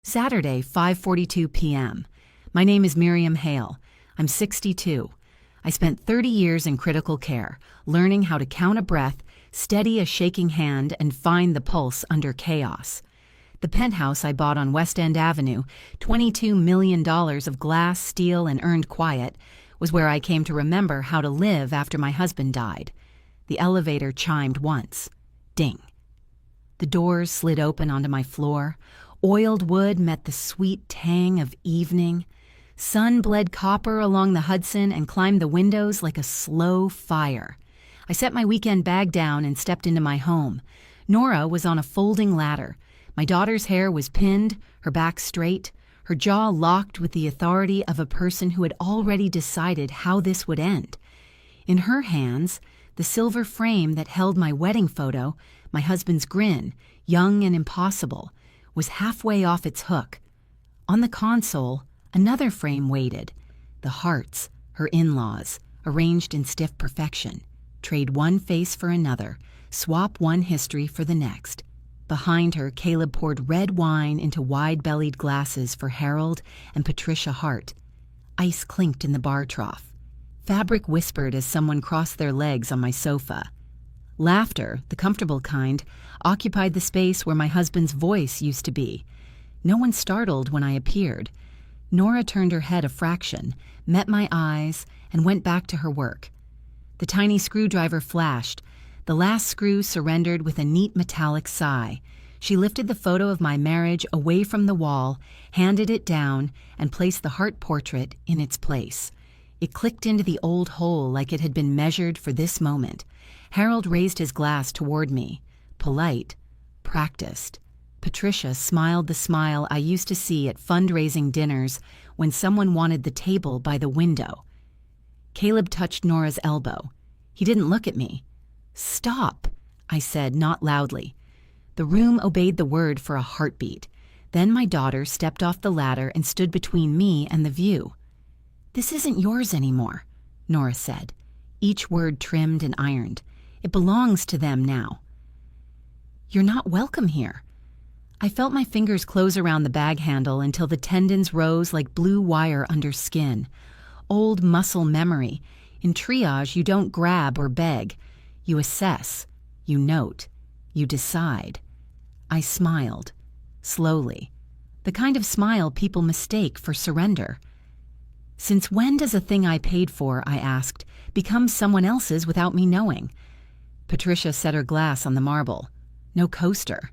Saturday, 5:42 p.m. My name is Miriam Hale. I'm 62. I spent 30 years in critical care, learning how to count a breath, steady a shaking hand, and find the pulse under chaos. The penthouse I bought on West End Avenue, $22 million of glass, steel, and earned quiet, was where I came to remember how to live after my husband died. The elevator chimed once. Ding. The doors slid open onto my floor. Oiled wood met the sweet tang of evening. Sun bled copper along the Hudson and climbed the windows like a slow fire. I set my weekend bag down and stepped into my home. Nora was on a folding ladder. My daughter's hair was pinned, her back straight, her jaw locked with the authority of a person who had already decided how this would end. In her hands, the silver frame that held my wedding photo, my husband's grin, young and impossible, was halfway off its hook. On the console, another frame waited. The hearts, her in-laws, arranged in stiff perfection. Trade one face for another, swap one history for the next. Behind her, Caleb poured red wine into wide-bellied glasses for Harold and Patricia Hart. Ice clinked in the bar trough. Fabric whispered as someone crossed their legs on my sofa. Laughter, the comfortable kind, occupied the space where my husband's voice used to be. No one startled when I appeared. Nora turned her head a fraction, met my eyes, and went back to her work. The tiny screwdriver flashed. The last screw surrendered with a neat metallic sigh. She lifted the photo of my marriage away from the wall, handed it down, and placed the heart portrait in its place. It clicked into the old hole like it had been measured for this moment. Harold raised his glass toward me. Polite, practiced. Patricia smiled the smile I used to see at fundraising dinners when someone wanted the table by the window. Caleb touched Nora's elbow. He didn't look at me. "Stop," I said, not loudly. The room obeyed the word for a heartbeat. Then my daughter stepped off the ladder and stood between me and the view. "This isn't yours anymore," Nora said, each word trimmed and ironed. "It belongs to them now." "You're not welcome here." I felt my fingers close around the bag handle until the tendons rose like blue wire under skin. Old muscle memory. In triage, you don't grab or beg. You assess. You note. You decide. I smiled. Slowly. The kind of smile people mistake for surrender. "Since when does a thing I paid for," I asked, "become someone else's without me knowing?" Patricia set her glass on the marble. No coaster.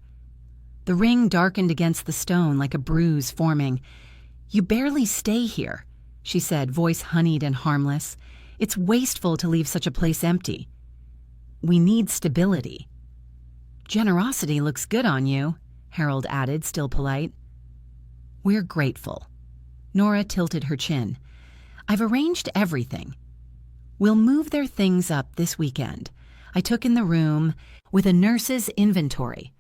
The ring darkened against the stone like a bruise forming. "You barely stay here," she said, voice honeyed and harmless. "It's wasteful to leave such a place empty." "We need stability." "Generosity looks good on you," Harold added, still polite. "We're grateful." Nora tilted her chin. "I've arranged everything. We'll move their things up this weekend." I took in the room with a nurse's inventory.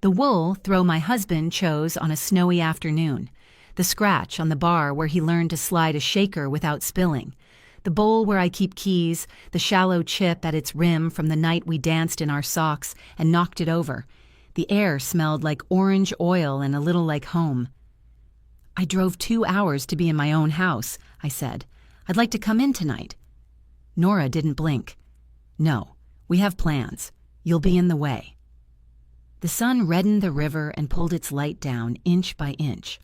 The wool throw my husband chose on a snowy afternoon. The scratch on the bar where he learned to slide a shaker without spilling. The bowl where I keep keys, the shallow chip at its rim from the night we danced in our socks and knocked it over. The air smelled like orange oil and a little like home. "I drove 2 hours to be in my own house," I said. "I'd like to come in tonight." Nora didn't blink. "No, we have plans. You'll be in the way." The sun reddened the river and pulled its light down inch by inch.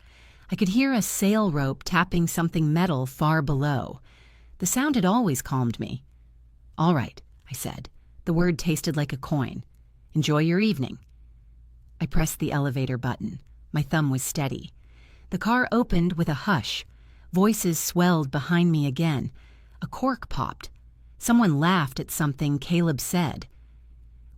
I could hear a sail rope tapping something metal far below. The sound had always calmed me. "All right," I said. The word tasted like a coin. "Enjoy your evening." I pressed the elevator button. My thumb was steady. The car opened with a hush. Voices swelled behind me again. A cork popped. Someone laughed at something Caleb said.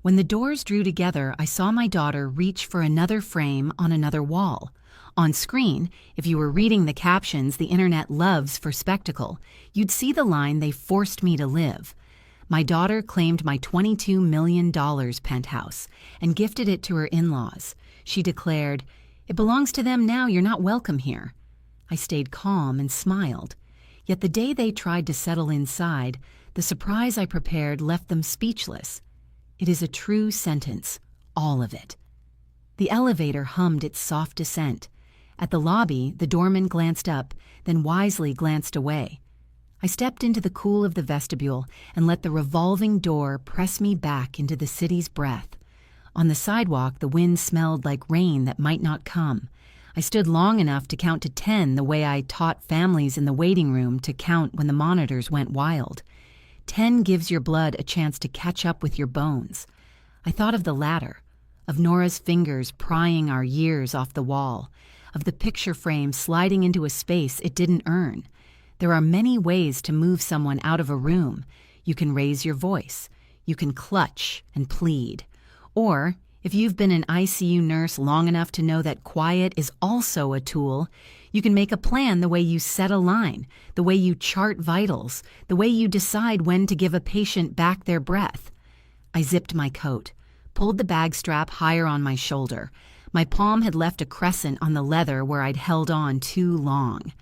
When the doors drew together, I saw my daughter reach for another frame on another wall. On screen, if you were reading the captions the internet loves for spectacle, you'd see the line "They forced me to live." My daughter claimed my $22 million penthouse and gifted it to her in-laws. She declared, "It belongs to them now, you're not welcome here." I stayed calm and smiled. Yet the day they tried to settle inside, the surprise I prepared left them speechless. It is a true sentence, all of it. The elevator hummed its soft descent. At the lobby, the doorman glanced up, then wisely glanced away. I stepped into the cool of the vestibule and let the revolving door press me back into the city's breath. On the sidewalk, the wind smelled like rain that might not come. I stood long enough to count to 10 the way I taught families in the waiting room to count when the monitors went wild. 10 gives your blood a chance to catch up with your bones. I thought of the ladder, of Nora's fingers prying our years off the wall, of the picture frame sliding into a space it didn't earn. There are many ways to move someone out of a room. You can raise your voice. You can clutch and plead. Or, if you've been an ICU nurse long enough to know that quiet is also a tool, you can make a plan the way you set a line, the way you chart vitals, the way you decide when to give a patient back their breath. I zipped my coat, pulled the bag strap higher on my shoulder. My palm had left a crescent on the leather where I'd held on too long.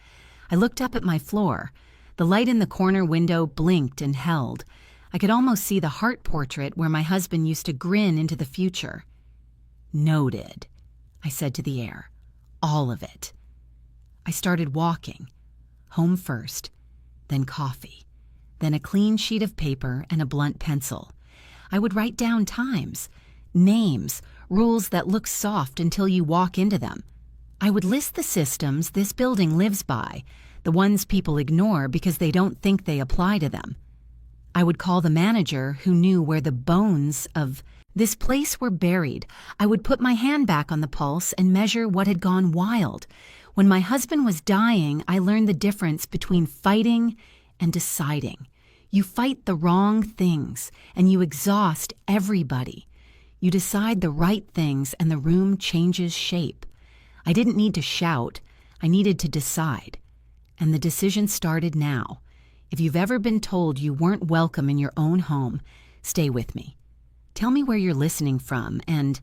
I looked up at my floor. The light in the corner window blinked and held. I could almost see the heart portrait where my husband used to grin into the future. "Noted," I said to the air. "All of it." I started walking. Home first, then coffee, then a clean sheet of paper and a blunt pencil. I would write down times, names, rules that look soft until you walk into them. I would list the systems this building lives by, the ones people ignore because they don't think they apply to them. I would call the manager who knew where the bones of this place were buried. I would put my hand back on the pulse and measure what had gone wild. When my husband was dying, I learned the difference between fighting and deciding. You fight the wrong things, and you exhaust everybody. You decide the right things, and the room changes shape. I didn't need to shout. I needed to decide. And the decision started now. If you've ever been told you weren't welcome in your own home, stay with me. Tell me where you're listening from, and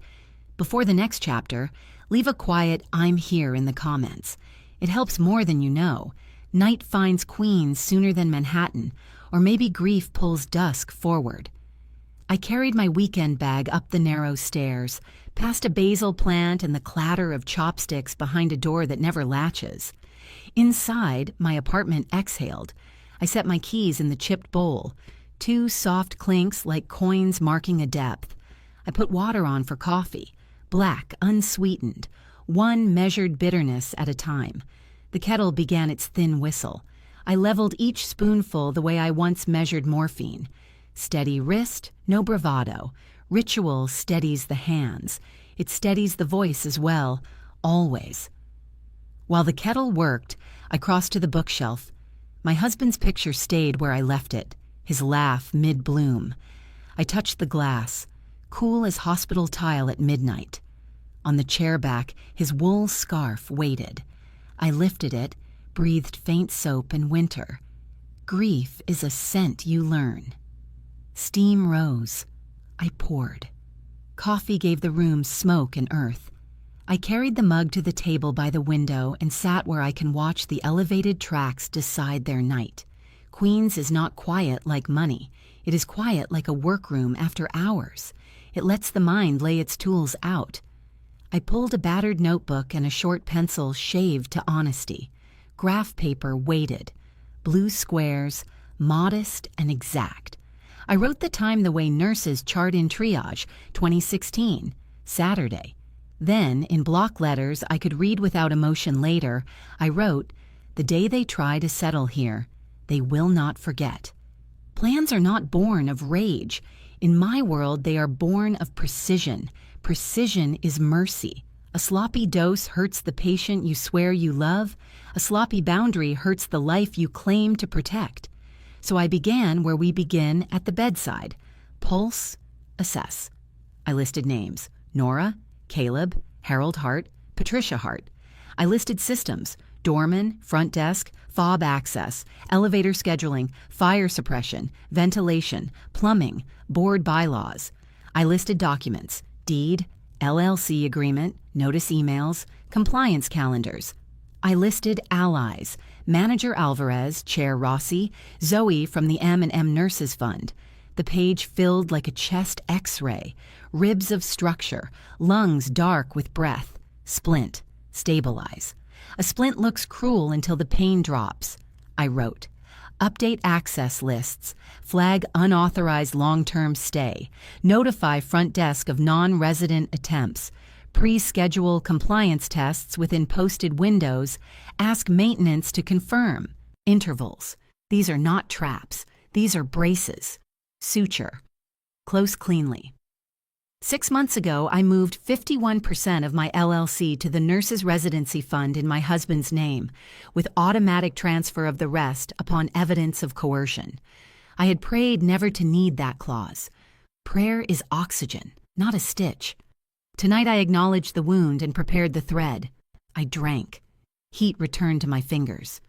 before the next chapter, leave a quiet "I'm here" in the comments. It helps more than you know. Night finds Queens sooner than Manhattan, or maybe grief pulls dusk forward. I carried my weekend bag up the narrow stairs, past a basil plant and the clatter of chopsticks behind a door that never latches. Inside, my apartment exhaled. I set my keys in the chipped bowl, 2 soft clinks like coins marking a depth. I put water on for coffee, black, unsweetened, 1 measured bitterness at a time. The kettle began its thin whistle. I leveled each spoonful the way I once measured morphine. Steady wrist, no bravado. Ritual steadies the hands. It steadies the voice as well, always. While the kettle worked, I crossed to the bookshelf. My husband's picture stayed where I left it, his laugh mid-bloom. I touched the glass, cool as hospital tile at midnight. On the chair back, his wool scarf waited. I lifted it, breathed faint soap in winter. Grief is a scent you learn. Steam rose. I poured. Coffee gave the room smoke and earth. I carried the mug to the table by the window and sat where I can watch the elevated tracks decide their night. Queens is not quiet like money. It is quiet like a workroom after hours. It lets the mind lay its tools out. I pulled a battered notebook and a short pencil shaved to honesty. Graph paper weighted. Blue squares, modest and exact. I wrote the time the way nurses chart in triage, 2016, Saturday. Then, in block letters I could read without emotion later, I wrote, "The day they try to settle here, they will not forget." Plans are not born of rage. In my world, they are born of precision. Precision is mercy. A sloppy dose hurts the patient you swear you love. A sloppy boundary hurts the life you claim to protect. So I began where we begin at the bedside. Pulse, assess. I listed names: Nora, Caleb, Harold Hart, Patricia Hart. I listed systems: doorman, front desk, fob access, elevator scheduling, fire suppression, ventilation, plumbing, board bylaws. I listed documents: deed, LLC agreement, notice emails, compliance calendars. I listed allies: Manager Alvarez, Chair Rossi, Zoe from the M&M Nurses Fund. The page filled like a chest x-ray, ribs of structure, lungs dark with breath, splint, stabilize. A splint looks cruel until the pain drops. I wrote, update access lists, flag unauthorized long-term stay, notify front desk of non-resident attempts, pre-schedule compliance tests within posted windows, ask maintenance to confirm. Intervals. These are not traps. These are braces. Suture. Close cleanly. 6 months ago, I moved 51% of my LLC to the Nurses Residency Fund in my husband's name, with automatic transfer of the rest upon evidence of coercion. I had prayed never to need that clause. Prayer is oxygen, not a stitch. Tonight I acknowledged the wound and prepared the thread. I drank. Heat returned to my fingers.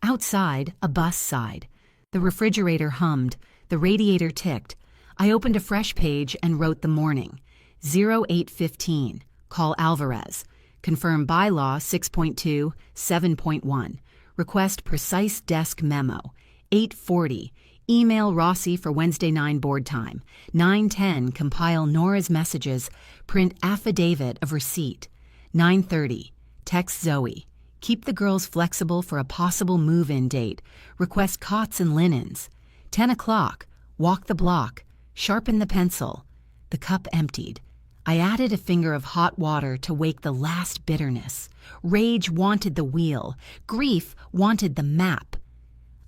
Outside, a bus sighed. The refrigerator hummed. The radiator ticked. I opened a fresh page and wrote the morning. 0815. Call Alvarez. Confirm bylaw 6.2, 7.1. Request precise desk memo. 8:40. Email Rossi for Wednesday 9 board time. 9:10. Compile Nora's messages. Print affidavit of receipt. 9:30. Text Zoe. Keep the girls flexible for a possible move-in date. Request cots and linens. 10 o'clock. Walk the block. Sharpen the pencil. The cup emptied. I added a finger of hot water to wake the last bitterness. Rage wanted the wheel. Grief wanted the map.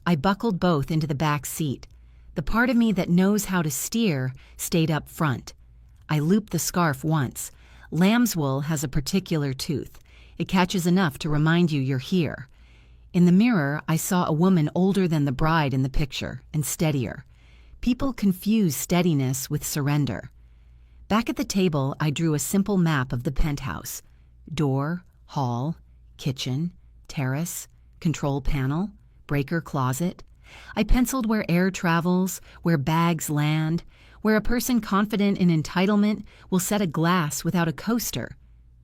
I buckled both into the back seat. The part of me that knows how to steer stayed up front. I looped the scarf once. Lamb's wool has a particular tooth. It catches enough to remind you you're here. In the mirror, I saw a woman older than the bride in the picture and steadier. People confuse steadiness with surrender. Back at the table, I drew a simple map of the penthouse. Door, hall, kitchen, terrace, control panel, breaker closet. I penciled where air travels, where bags land, where a person confident in entitlement will set a glass without a coaster.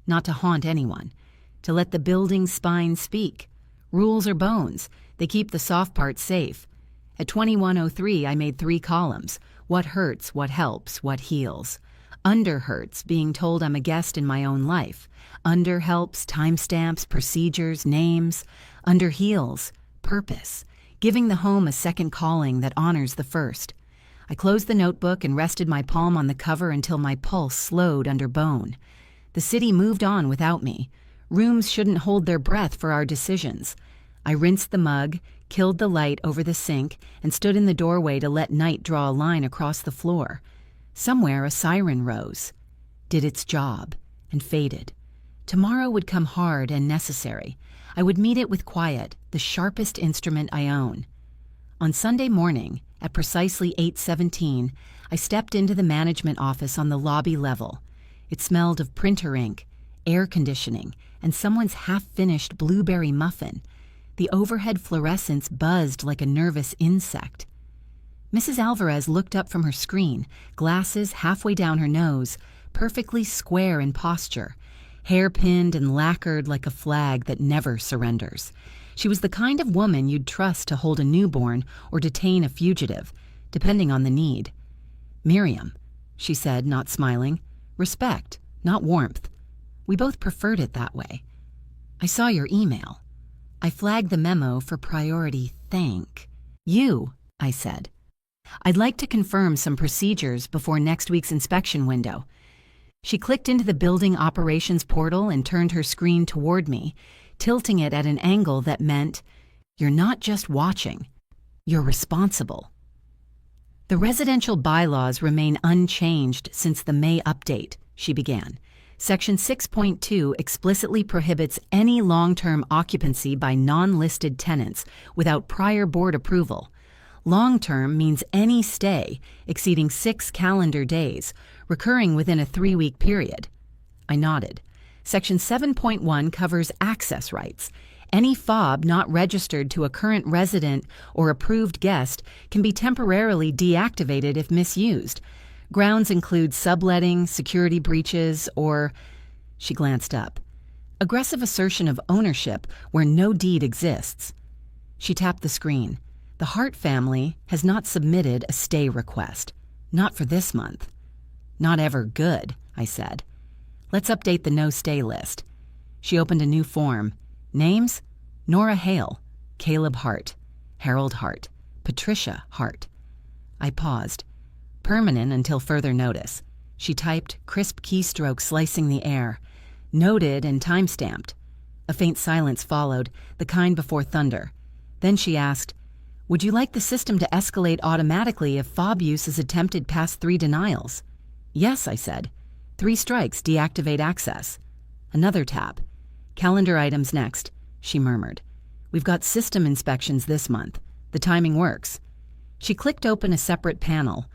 Not to haunt anyone. To let the building spine speak. Rules are bones. They keep the soft parts safe. At 2103, I made 3 columns. What hurts, what helps, what heals. Under hurts, being told I'm a guest in my own life. Under helps, timestamps, procedures, names. Under heals, purpose. Giving the home a second calling that honors the first. I closed the notebook and rested my palm on the cover until my pulse slowed under bone. The city moved on without me. Rooms shouldn't hold their breath for our decisions. I rinsed the mug, killed the light over the sink, and stood in the doorway to let night draw a line across the floor. Somewhere a siren rose, did its job, and faded. Tomorrow would come hard and necessary. I would meet it with quiet, the sharpest instrument I own. On Sunday morning, at precisely 8:17, I stepped into the management office on the lobby level. It smelled of printer ink, air conditioning, and someone's half-finished blueberry muffin. The overhead fluorescence buzzed like a nervous insect. Mrs. Alvarez looked up from her screen, glasses halfway down her nose, perfectly square in posture, hair pinned and lacquered like a flag that never surrenders. She was the kind of woman you'd trust to hold a newborn or detain a fugitive, depending on the need. "Miriam," she said, not smiling. "Respect, not warmth. We both preferred it that way. I saw your email." I flagged the memo for priority thank. "You," I said. "I'd like to confirm some procedures before next week's inspection window." She clicked into the building operations portal and turned her screen toward me, tilting it at an angle that meant, "You're not just watching, you're responsible." "The residential bylaws remain unchanged since the May update," she began. Section 6.2 explicitly prohibits any long-term occupancy by non-listed tenants without prior board approval. Long-term means any stay exceeding 6 calendar days, recurring within a 3-week period. I nodded. Section 7.1 covers access rights. Any fob not registered to a current resident or approved guest can be temporarily deactivated if misused. Grounds include subletting, security breaches, or, she glanced up, aggressive assertion of ownership where no deed exists. She tapped the screen. The Hart family has not submitted a stay request. Not for this month. Not ever good, I said. Let's update the no-stay list. She opened a new form. Names? Nora Hale, Caleb Hart, Harold Hart, Patricia Hart. I paused. Permanent until further notice. She typed, crisp keystrokes slicing the air. Noted and time-stamped. A faint silence followed, the kind before thunder. Then she asked, "Would you like the system to escalate automatically if fob use is attempted past 3 denials?" "Yes," I said. 3 strikes, deactivate access. Another tap. "Calendar items next," she murmured. "We've got system inspections this month. The timing works." She clicked open a separate panel.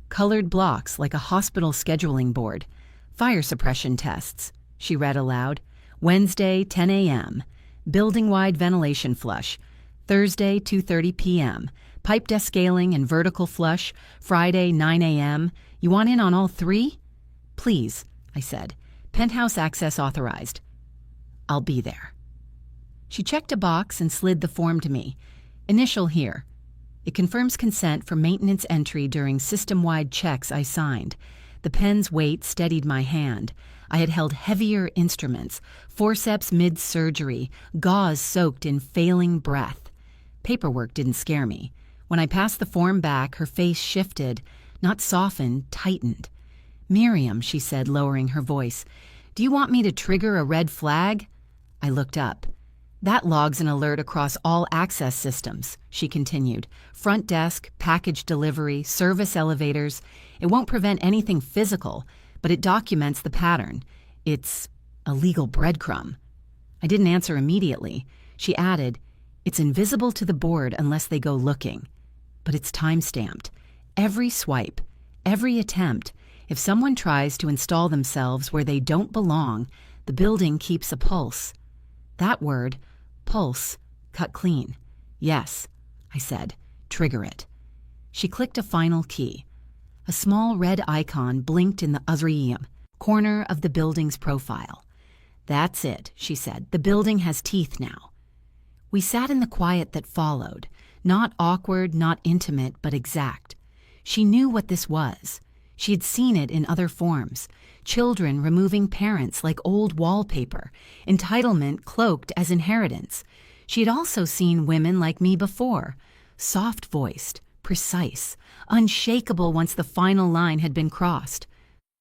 Colored blocks like a hospital scheduling board. "Fire suppression tests," she read aloud. "Wednesday, 10 a.m. Building-wide ventilation flush. Thursday, 2:30 p.m. Pipe descaling and vertical flush. Friday, 9 a.m. You want in on all 3? "Please," I said. "Penthouse access authorized." "I'll be there." She checked a box and slid the form to me. "Initial here." It confirms consent for maintenance entry during system-wide checks I signed. The pen's weight steadied my hand. I had held heavier instruments, forceps mid-surgery, gauze soaked in failing breath. Paperwork didn't scare me. When I passed the form back, her face shifted, not softened, tightened. "Miriam," she said, lowering her voice, "do you want me to trigger a red flag?" I looked up. "That logs an alert across all access systems," she continued. "Front desk, package delivery, service elevators. It won't prevent anything physical, but it documents the pattern. It's a legal breadcrumb." I didn't answer immediately. She added, "It's invisible to the board unless they go looking. But it's time-stamped. Every swipe, every attempt. If someone tries to install themselves where they don't belong, the building keeps a pulse." That word, pulse, cut clean. "Yes," I said. "Trigger it." She clicked a final key. A small red icon blinked in the Azriam corner of the building's profile. "That's it," she said. "The building has teeth now." We sat in the quiet that followed, not awkward, not intimate, but exact. She knew what this was. She had seen it in other forms. Children removing parents like old wallpaper, entitlement cloaked as inheritance. She had also seen women like me before, soft-voiced, precise, unshakable once the final line had been crossed.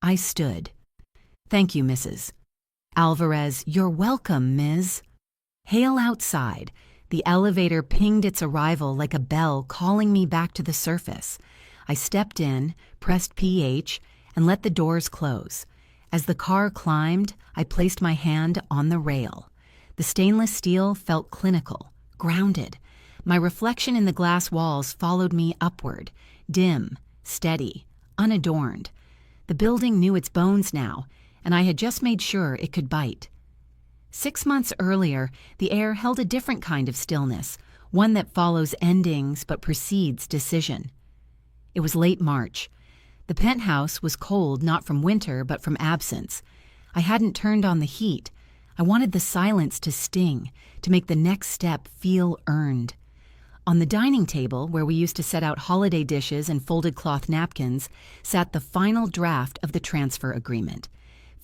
I stood. "Thank you, Mrs. Alvarez. You're welcome, Ms." Hail outside. The elevator pinged its arrival like a bell calling me back to the surface. I stepped in, pressed PH, and let the doors close. As the car climbed, I placed my hand on the rail. The stainless steel felt clinical, grounded. My reflection in the glass walls followed me upward, dim, steady, unadorned. The building knew its bones now, and I had just made sure it could bite. 6 months earlier, the air held a different kind of stillness, one that follows endings but precedes decision. It was late March. The penthouse was cold not from winter but from absence. I hadn't turned on the heat. I wanted the silence to sting, to make the next step feel earned. On the dining table, where we used to set out holiday dishes and folded cloth napkins, sat the final draft of the transfer agreement.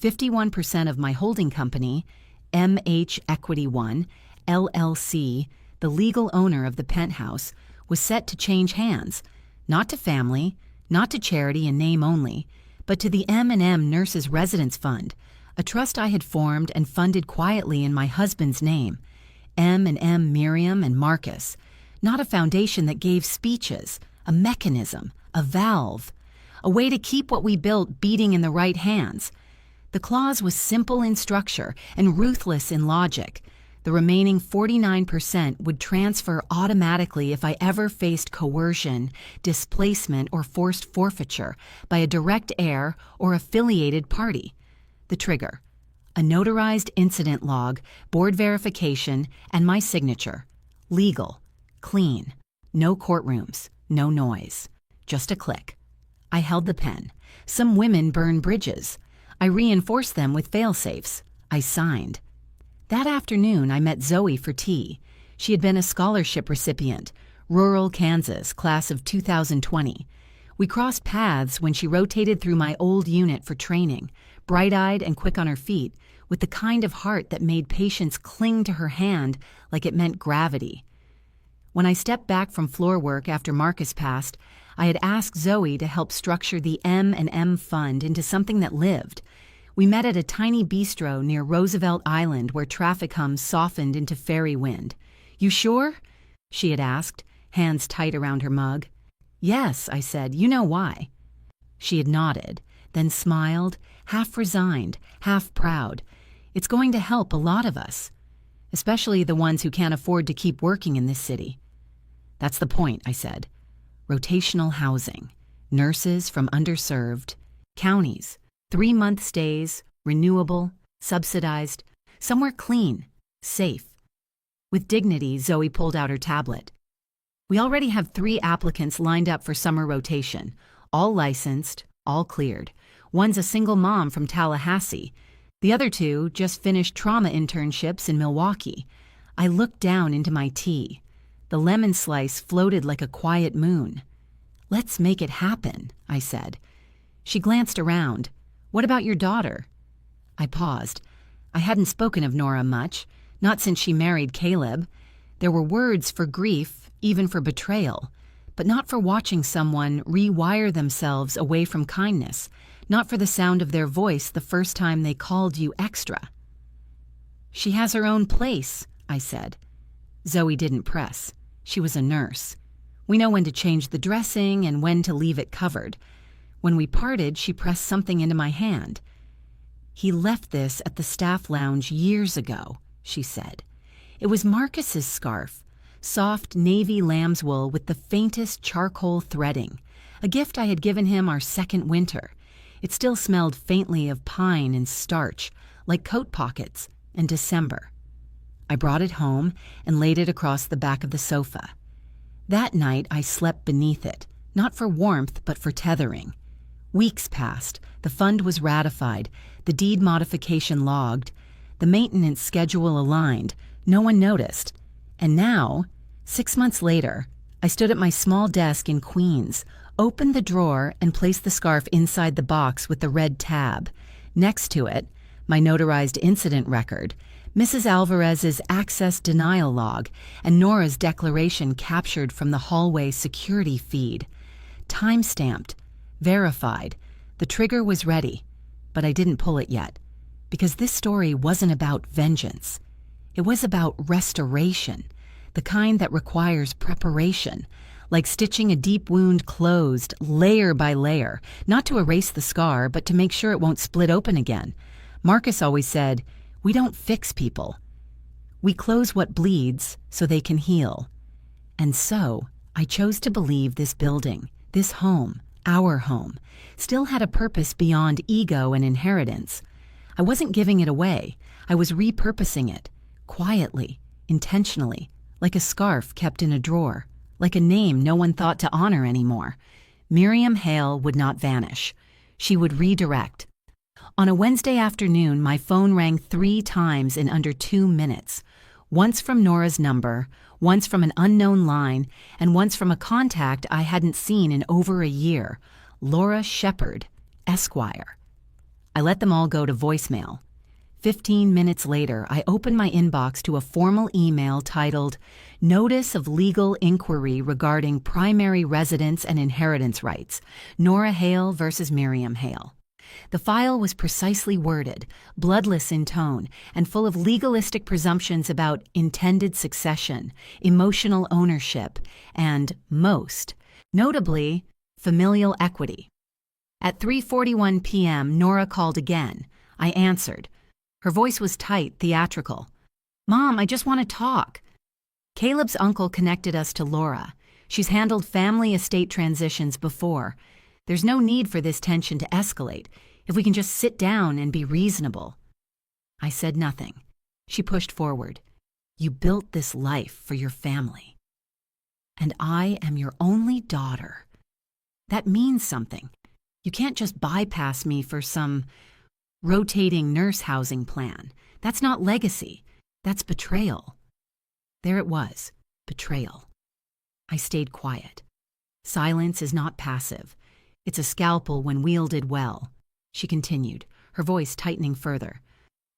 51% of my holding company, MH Equity One, LLC, the legal owner of the penthouse, was set to change hands, not to family, not to charity in name only, but to the M&M Nurses Residence Fund, a trust I had formed and funded quietly in my husband's name, M&M Miriam and Marcus, not a foundation that gave speeches, a mechanism, a valve, a way to keep what we built beating in the right hands. The clause was simple in structure and ruthless in logic. The remaining 49% would transfer automatically if I ever faced coercion, displacement, or forced forfeiture by a direct heir or affiliated party. The trigger: a notarized incident log, board verification, and my signature. Legal, clean, no courtrooms, no noise, just a click. I held the pen. Some women burn bridges. I reinforced them with fail-safes. I signed. That afternoon, I met Zoe for tea. She had been a scholarship recipient, rural Kansas, class of 2020. We crossed paths when she rotated through my old unit for training, bright-eyed and quick on her feet, with the kind of heart that made patients cling to her hand like it meant gravity. When I stepped back from floor work after Marcus passed, I had asked Zoe to help structure the M&M Fund into something that lived. We met at a tiny bistro near Roosevelt Island where traffic hums softened into fairy wind. "You sure?" she had asked, hands tight around her mug. "Yes," I said. "You know why." She had nodded, then smiled, half resigned, half proud. "It's going to help a lot of us, especially the ones who can't afford to keep working in this city." "That's the point," I said. Rotational housing, nurses from underserved, counties, 3-month stays, renewable, subsidized, somewhere clean, safe. With dignity, Zoe pulled out her tablet. "We already have 3 applicants lined up for summer rotation, all licensed, all cleared. One's a single mom from Tallahassee. The other 2 just finished trauma internships in Milwaukee." I looked down into my tea. The lemon slice floated like a quiet moon. "Let's make it happen," I said. She glanced around. "What about your daughter?" I paused. I hadn't spoken of Nora much, not since she married Caleb. There were words for grief, even for betrayal, but not for watching someone rewire themselves away from kindness, not for the sound of their voice the first time they called you extra. "She has her own place," I said. Zoe didn't press. She was a nurse. We know when to change the dressing and when to leave it covered. When we parted, she pressed something into my hand. "He left this at the staff lounge years ago," she said. "It was Marcus's scarf, soft navy lamb's wool with the faintest charcoal threading, a gift I had given him our second winter. It still smelled faintly of pine and starch, like coat pockets and December. I brought it home and laid it across the back of the sofa. That night I slept beneath it, not for warmth but for tethering. Weeks passed, the fund was ratified, the deed modification logged, the maintenance schedule aligned, no one noticed. And now, 6 months later, I stood at my small desk in Queens, opened the drawer and placed the scarf inside the box with the red tab. Next to it, my notarized incident record, Mrs. Alvarez's access denial log, and Nora's declaration captured from the hallway security feed. Time-stamped, verified. The trigger was ready, but I didn't pull it yet, because this story wasn't about vengeance. It was about restoration, the kind that requires preparation, like stitching a deep wound closed, layer by layer, not to erase the scar, but to make sure it won't split open again. Marcus always said, "We don't fix people. We close what bleeds so they can heal." And so, I chose to believe this building, this home, our home, still had a purpose beyond ego and inheritance. I wasn't giving it away. I was repurposing it, quietly, intentionally, like a scarf kept in a drawer, like a name no one thought to honor anymore. Miriam Hale would not vanish. She would redirect. On a Wednesday afternoon, my phone rang 3 times in under 2 minutes. Once from Nora's number, once from an unknown line, and once from a contact I hadn't seen in over a year, Laura Shepard, Esquire. I let them all go to voicemail. 15 minutes later, I opened my inbox to a formal email titled, "Notice of Legal Inquiry Regarding Primary Residence and Inheritance Rights, Nora Hale versus Miriam Hale." The file was precisely worded, bloodless in tone, and full of legalistic presumptions about intended succession, emotional ownership, and, most notably, familial equity. At 3:41 p.m., Nora called again. I answered. Her voice was tight, theatrical. "Mom, I just want to talk." Caleb's uncle connected us to Laura. She's handled family estate transitions before. There's no need for this tension to escalate, if we can just sit down and be reasonable. I said nothing. She pushed forward. "You built this life for your family. And I am your only daughter. That means something. You can't just bypass me for some rotating nurse housing plan. That's not legacy. That's betrayal." There it was, betrayal. I stayed quiet. Silence is not passive. It's a scalpel when wielded well. She continued, her voice tightening further.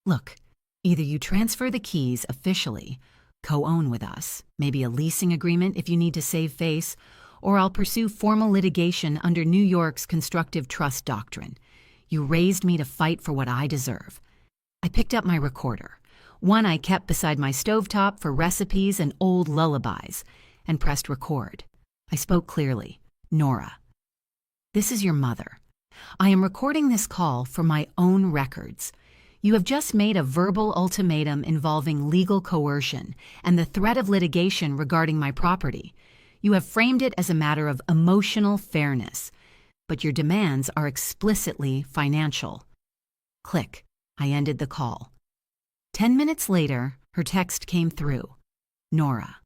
Look, either you transfer the keys officially, co-own with us, maybe a leasing agreement if you need to save face, or I'll pursue formal litigation under New York's constructive trust doctrine. You raised me to fight for what I deserve. I picked up my recorder, one I kept beside my stovetop for recipes and old lullabies, and pressed record. I spoke clearly. Nora, this is your mother. I am recording this call for my own records. You have just made a verbal ultimatum involving legal coercion and the threat of litigation regarding my property. You have framed it as a matter of emotional fairness, but your demands are explicitly financial. Click. I ended the call. 10 minutes later, her text came through. Nora,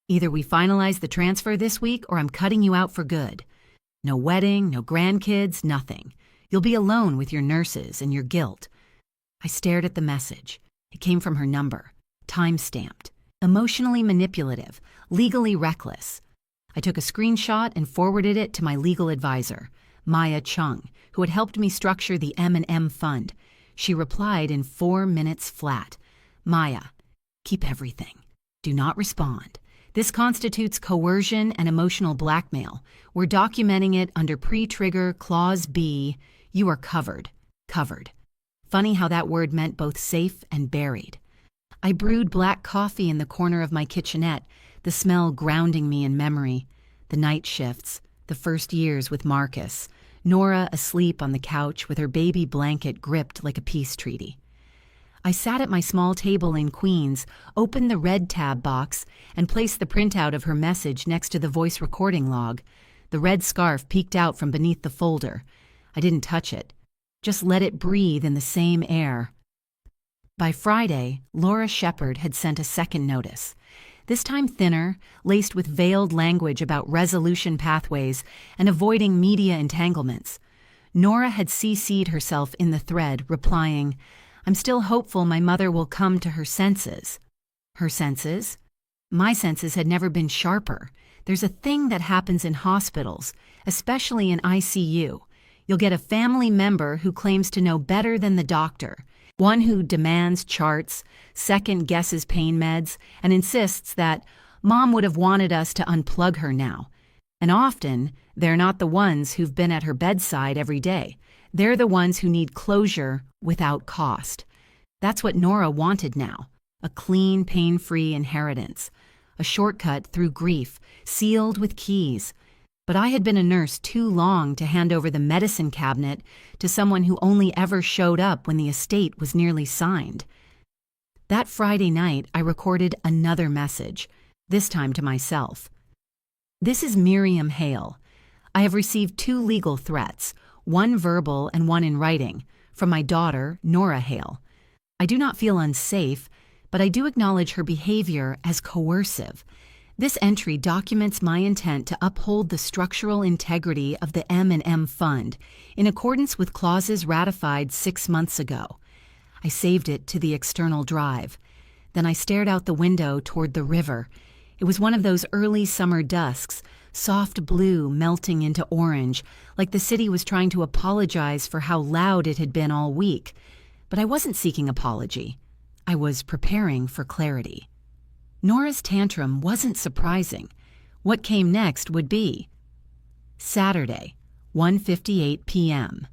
either we finalize the transfer this week or I'm cutting you out for good. No wedding, no grandkids, nothing. You'll be alone with your nurses and your guilt. I stared at the message. It came from her number, time-stamped, emotionally manipulative, legally reckless. I took a screenshot and forwarded it to my legal advisor, Maya Chung, who had helped me structure the M&M fund. She replied in 4 minutes flat. Maya, keep everything. Do not respond. This constitutes coercion and emotional blackmail. We're documenting it under pre-trigger Clause B. You are covered. Covered. Funny how that word meant both safe and buried. I brewed black coffee in the corner of my kitchenette, the smell grounding me in memory. The night shifts, the first years with Marcus, Nora asleep on the couch with her baby blanket gripped like a peace treaty. I sat at my small table in Queens, opened the red tab box, and placed the printout of her message next to the voice recording log. The red scarf peeked out from beneath the folder. I didn't touch it. Just let it breathe in the same air. By Friday, Laura Shepard had sent a second notice, this time thinner, laced with veiled language about resolution pathways and avoiding media entanglements. Nora had CC'd herself in the thread, replying, I'm still hopeful my mother will come to her senses. Her senses? My senses had never been sharper. There's a thing that happens in hospitals, especially in ICU. You'll get a family member who claims to know better than the doctor, one who demands charts, second guesses pain meds, and insists that Mom would have wanted us to unplug her now. And often, they're not the ones who've been at her bedside every day. They're the ones who need closure without cost. That's what Nora wanted now, a clean, pain-free inheritance, a shortcut through grief, sealed with keys. But I had been a nurse too long to hand over the medicine cabinet to someone who only ever showed up when the estate was nearly signed. That Friday night, I recorded another message, this time to myself. This is Miriam Hale. I have received 2 legal threats, one verbal and one in writing, from my daughter, Nora Hale. I do not feel unsafe, but I do acknowledge her behavior as coercive. This entry documents my intent to uphold the structural integrity of the M&M Fund in accordance with clauses ratified 6 months ago. I saved it to the external drive. Then I stared out the window toward the river. It was one of those early summer dusks, soft blue melting into orange, like the city was trying to apologize for how loud it had been all week. But I wasn't seeking apology. I was preparing for clarity. Nora's tantrum wasn't surprising. What came next would be. Saturday, 1:58 p.m.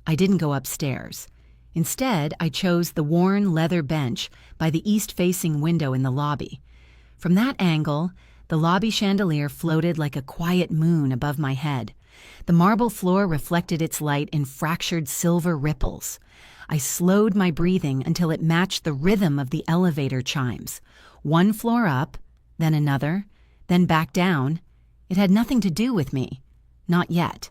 I didn't go upstairs. Instead, I chose the worn leather bench by the east-facing window in the lobby. From that angle, the lobby chandelier floated like a quiet moon above my head. The marble floor reflected its light in fractured silver ripples. I slowed my breathing until it matched the rhythm of the elevator chimes. 1 floor up, then another, then back down. It had nothing to do with me. Not yet.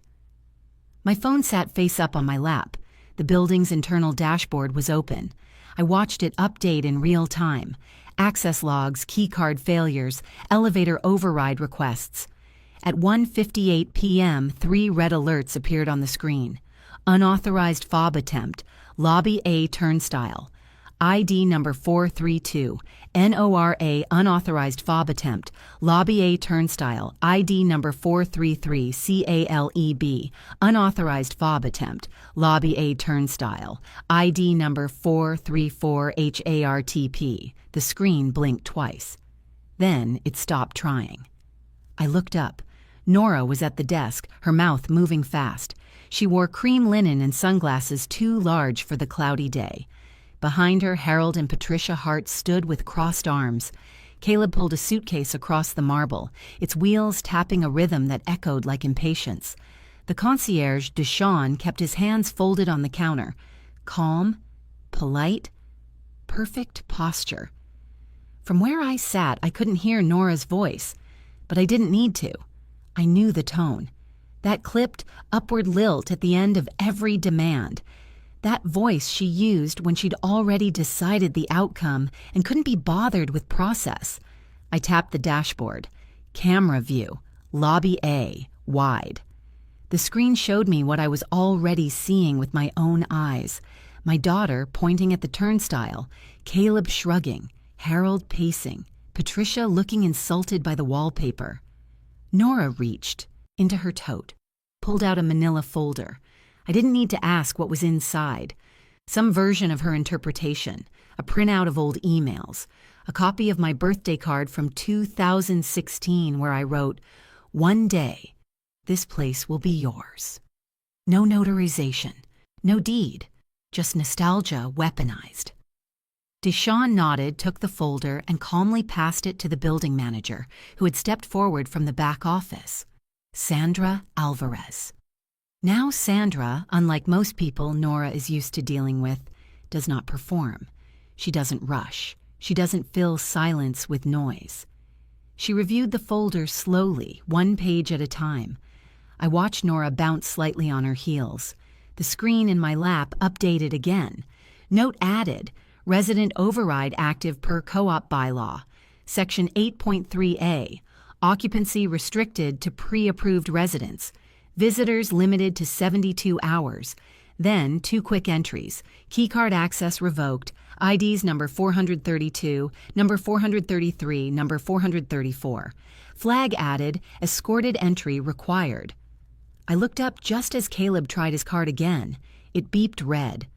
My phone sat face up on my lap. The building's internal dashboard was open. I watched it update in real time. Access logs, keycard failures, elevator override requests. At 1:58 p.m., 3 red alerts appeared on the screen. Unauthorized fob attempt, lobby A turnstile. ID number 432, NORA unauthorized fob attempt, Lobby A turnstile, ID number 433, CALEB, unauthorized fob attempt, Lobby A turnstile, ID number 434, HARTP. The screen blinked twice. Then it stopped trying. I looked up. Nora was at the desk, her mouth moving fast. She wore cream linen and sunglasses too large for the cloudy day. Behind her, Harold and Patricia Hart stood with crossed arms. Caleb pulled a suitcase across the marble, its wheels tapping a rhythm that echoed like impatience. The concierge, Deshawn, kept his hands folded on the counter. Calm, polite, perfect posture. From where I sat, I couldn't hear Nora's voice, but I didn't need to. I knew the tone. That clipped, upward lilt at the end of every demand. That voice she used when she'd already decided the outcome and couldn't be bothered with process. I tapped the dashboard. Camera view. Lobby A. Wide. The screen showed me what I was already seeing with my own eyes. My daughter pointing at the turnstile, Caleb shrugging, Harold pacing, Patricia looking insulted by the wallpaper. Nora reached into her tote, pulled out a manila folder. I didn't need to ask what was inside. Some version of her interpretation, a printout of old emails, a copy of my birthday card from 2016 where I wrote, "One day, this place will be yours." No notarization, no deed, just nostalgia weaponized. Deshawn nodded, took the folder, and calmly passed it to the building manager, who had stepped forward from the back office. Sandra Alvarez. Now Sandra, unlike most people Nora is used to dealing with, does not perform. She doesn't rush. She doesn't fill silence with noise. She reviewed the folder slowly, one page at a time. I watched Nora bounce slightly on her heels. The screen in my lap updated again. Note added. Resident override active per co-op bylaw. Section 8.3a. Occupancy restricted to pre-approved residents. Visitors limited to 72 hours. Then, 2 quick entries. Keycard access revoked. IDs number 432, number 433, number 434. Flag added. Escorted entry required. I looked up just as Caleb tried his card again. It beeped red.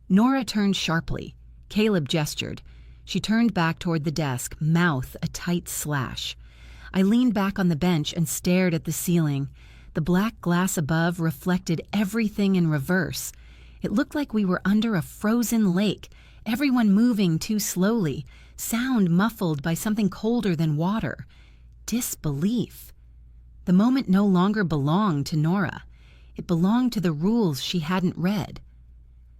Nora turned sharply. Caleb gestured. She turned back toward the desk, mouth a tight slash. I leaned back on the bench and stared at the ceiling. The black glass above reflected everything in reverse. It looked like we were under a frozen lake, everyone moving too slowly, sound muffled by something colder than water. Disbelief. The moment no longer belonged to Nora. It belonged to the rules she hadn't read.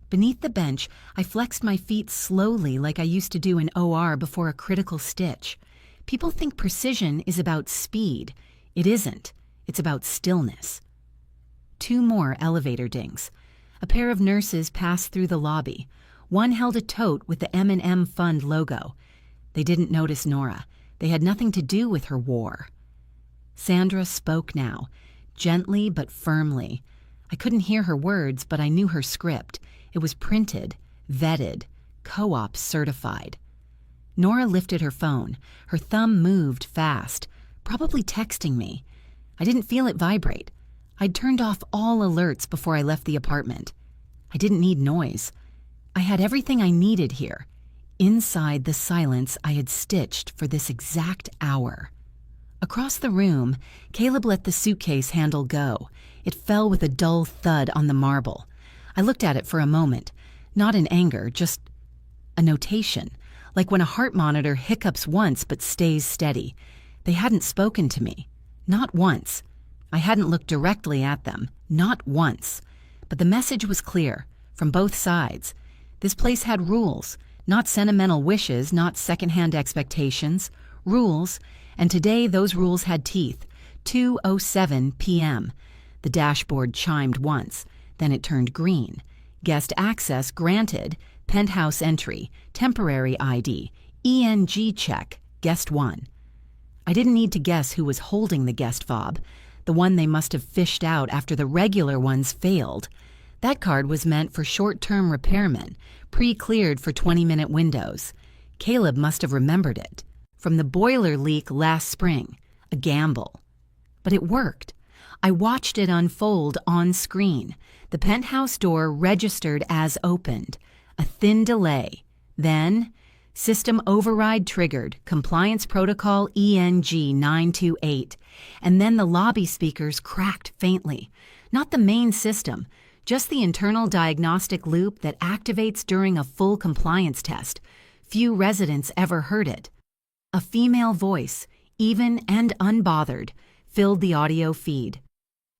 Beneath the bench, I flexed my feet slowly like I used to do in OR before a critical stitch. People think precision is about speed. It isn't. It's about stillness. 2 more elevator dings. A pair of nurses passed through the lobby. One held a tote with the M&M Fund logo. They didn't notice Nora. They had nothing to do with her war. Sandra spoke now, gently but firmly. I couldn't hear her words, but I knew her script. It was printed, vetted, co-op certified. Nora lifted her phone. Her thumb moved fast, probably texting me. I didn't feel it vibrate. I'd turned off all alerts before I left the apartment. I didn't need noise. I had everything I needed here, inside the silence I had stitched for this exact hour. Across the room, Caleb let the suitcase handle go. It fell with a dull thud on the marble. I looked at it for a moment, not in anger, just a notation, like when a heart monitor hiccups once but stays steady. They hadn't spoken to me, not once. I hadn't looked directly at them, not once. But the message was clear, from both sides. This place had rules, not sentimental wishes, not secondhand expectations, rules, and today those rules had teeth. 2:07 p.m. The dashboard chimed once. Then it turned green. Guest access granted. Penthouse entry. Temporary ID. ENG check. Guest 1. I didn't need to guess who was holding the guest fob, the one they must have fished out after the regular ones failed. That card was meant for short-term repairmen, pre-cleared for 20-minute windows. Caleb must have remembered it. From the boiler leak last spring. A gamble. But it worked. I watched it unfold on screen. The penthouse door registered as opened. A thin delay. Then, system override triggered, compliance protocol ENG 928. And then the lobby speakers cracked faintly. Not the main system, just the internal diagnostic loop that activates during a full compliance test. Few residents ever heard it. A female voice, even and unbothered, filled the audio feed.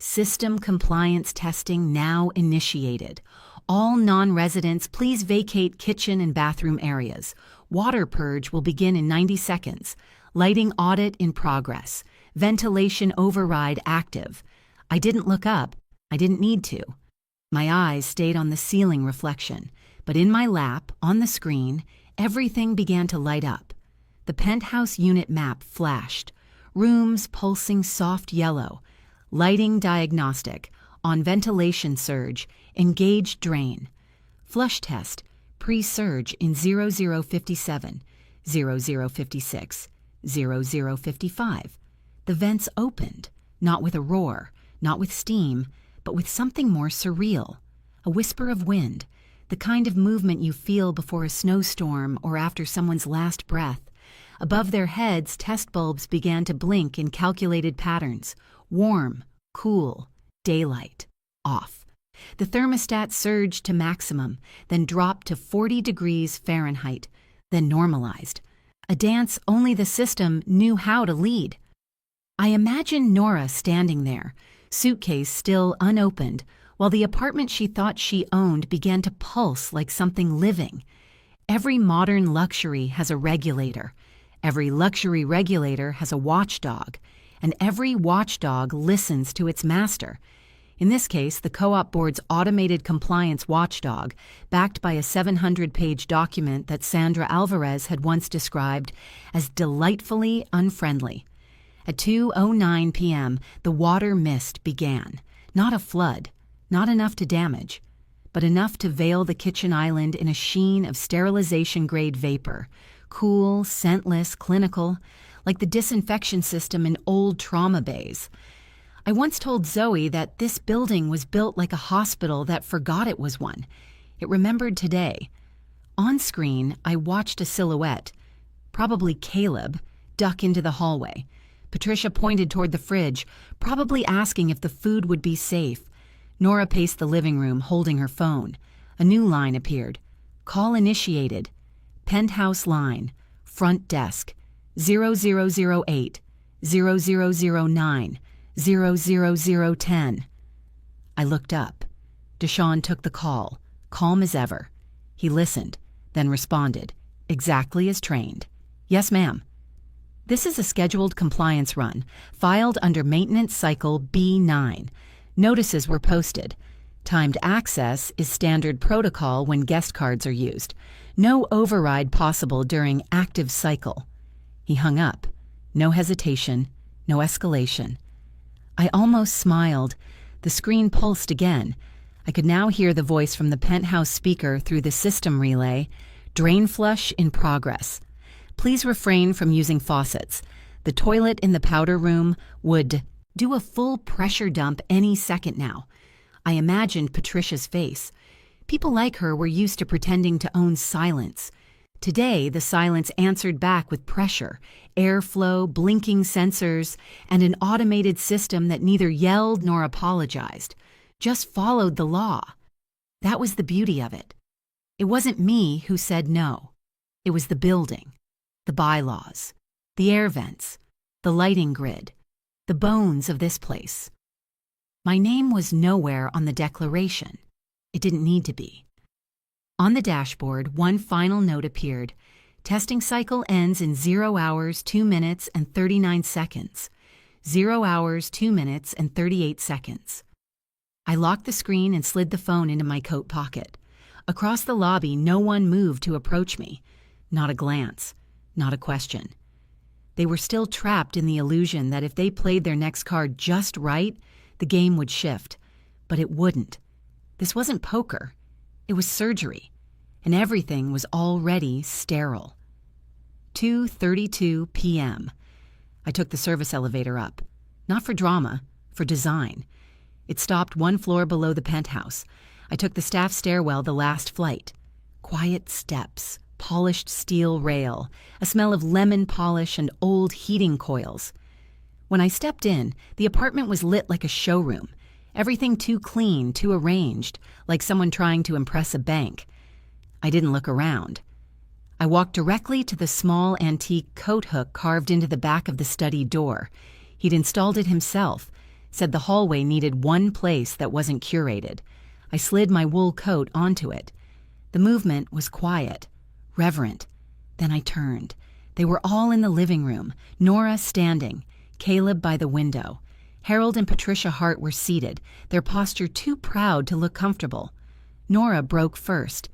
System compliance testing now initiated. All non-residents, please vacate kitchen and bathroom areas. Water purge will begin in 90 seconds. Lighting audit in progress. Ventilation override active. I didn't look up. I didn't need to. My eyes stayed on the ceiling reflection, but in my lap, on the screen, everything began to light up. The penthouse unit map flashed. Rooms pulsing soft yellow. Lighting diagnostic. On ventilation surge. Engaged drain. Flush test. Pre-surge in 0057, 0056, 0055. The vents opened, not with a roar, not with steam, but with something more surreal. A whisper of wind, the kind of movement you feel before a snowstorm or after someone's last breath. Above their heads, test bulbs began to blink in calculated patterns. Warm, cool, daylight, off. The thermostat surged to maximum, then dropped to 40 degrees Fahrenheit, then normalized. A dance only the system knew how to lead. I imagined Nora standing there, suitcase still unopened, while the apartment she thought she owned began to pulse like something living. Every modern luxury has a regulator. Every luxury regulator has a watchdog, and every watchdog listens to its master. In this case, the Co-op Board's automated compliance watchdog, backed by a 700-page document that Sandra Alvarez had once described as delightfully unfriendly. At 2:09 p.m., the water mist began. Not a flood, not enough to damage, but enough to veil the kitchen island in a sheen of sterilization-grade vapor, cool, scentless, clinical, like the disinfection system in old trauma bays. I once told Zoe that this building was built like a hospital that forgot it was one. It remembered today. On screen, I watched a silhouette, probably Caleb, duck into the hallway. Patricia pointed toward the fridge, probably asking if the food would be safe. Nora paced the living room, holding her phone. A new line appeared. Call initiated. Penthouse line. Front desk. 0008. 0009. 00010. I looked up. Deshaun took the call, calm as ever. He listened, then responded, exactly as trained. Yes, ma'am. This is a scheduled compliance run, filed under maintenance cycle B9. Notices were posted. Timed access is standard protocol when guest cards are used. No override possible during active cycle. He hung up. No hesitation, no escalation. I almost smiled. The screen pulsed again. I could now hear the voice from the penthouse speaker through the system relay. Drain flush in progress. Please refrain from using faucets. The toilet in the powder room would do a full pressure dump any second now. I imagined Patricia's face. People like her were used to pretending to own silence. Today, the silence answered back with pressure, airflow, blinking sensors, and an automated system that neither yelled nor apologized, just followed the law. That was the beauty of it. It wasn't me who said no. It was the building, the bylaws, the air vents, the lighting grid, the bones of this place. My name was nowhere on the declaration. It didn't need to be. On the dashboard, one final note appeared. Testing cycle ends in 0 hours, 2 minutes, and 39 seconds. 0 hours, 2 minutes, and 38 seconds. I locked the screen and slid the phone into my coat pocket. Across the lobby, no one moved to approach me. Not a glance, not a question. They were still trapped in the illusion that if they played their next card just right, the game would shift. But it wouldn't. This wasn't poker. It was surgery, and everything was already sterile. 2:32 p.m. I took the service elevator up. Not for drama, for design. It stopped one floor below the penthouse. I took the staff stairwell the last flight. Quiet steps, polished steel rail, a smell of lemon polish and old heating coils. When I stepped in, the apartment was lit like a showroom. Everything too clean, too arranged, like someone trying to impress a bank. I didn't look around. I walked directly to the small antique coat hook carved into the back of the study door. He'd installed it himself, said the hallway needed one place that wasn't curated. I slid my wool coat onto it. The movement was quiet, reverent. Then I turned. They were all in the living room, Nora standing, Caleb by the window. Harold and Patricia Hart were seated, their posture too proud to look comfortable. Nora broke first.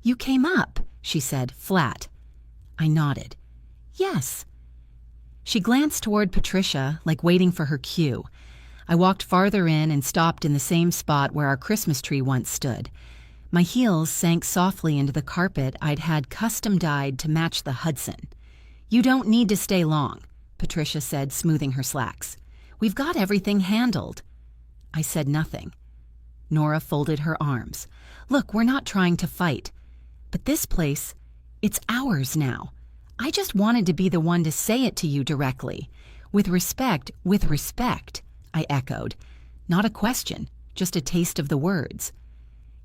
"You came up," she said, flat. I nodded. "Yes." She glanced toward Patricia, like waiting for her cue. I walked farther in and stopped in the same spot where our Christmas tree once stood. My heels sank softly into the carpet I'd had custom dyed to match the Hudson. "You don't need to stay long," Patricia said, smoothing her slacks. "We've got everything handled." I said nothing. Nora folded her arms. "Look, we're not trying to fight. But this place, it's ours now. I just wanted to be the one to say it to you directly. With respect, I echoed. Not a question, just a taste of the words.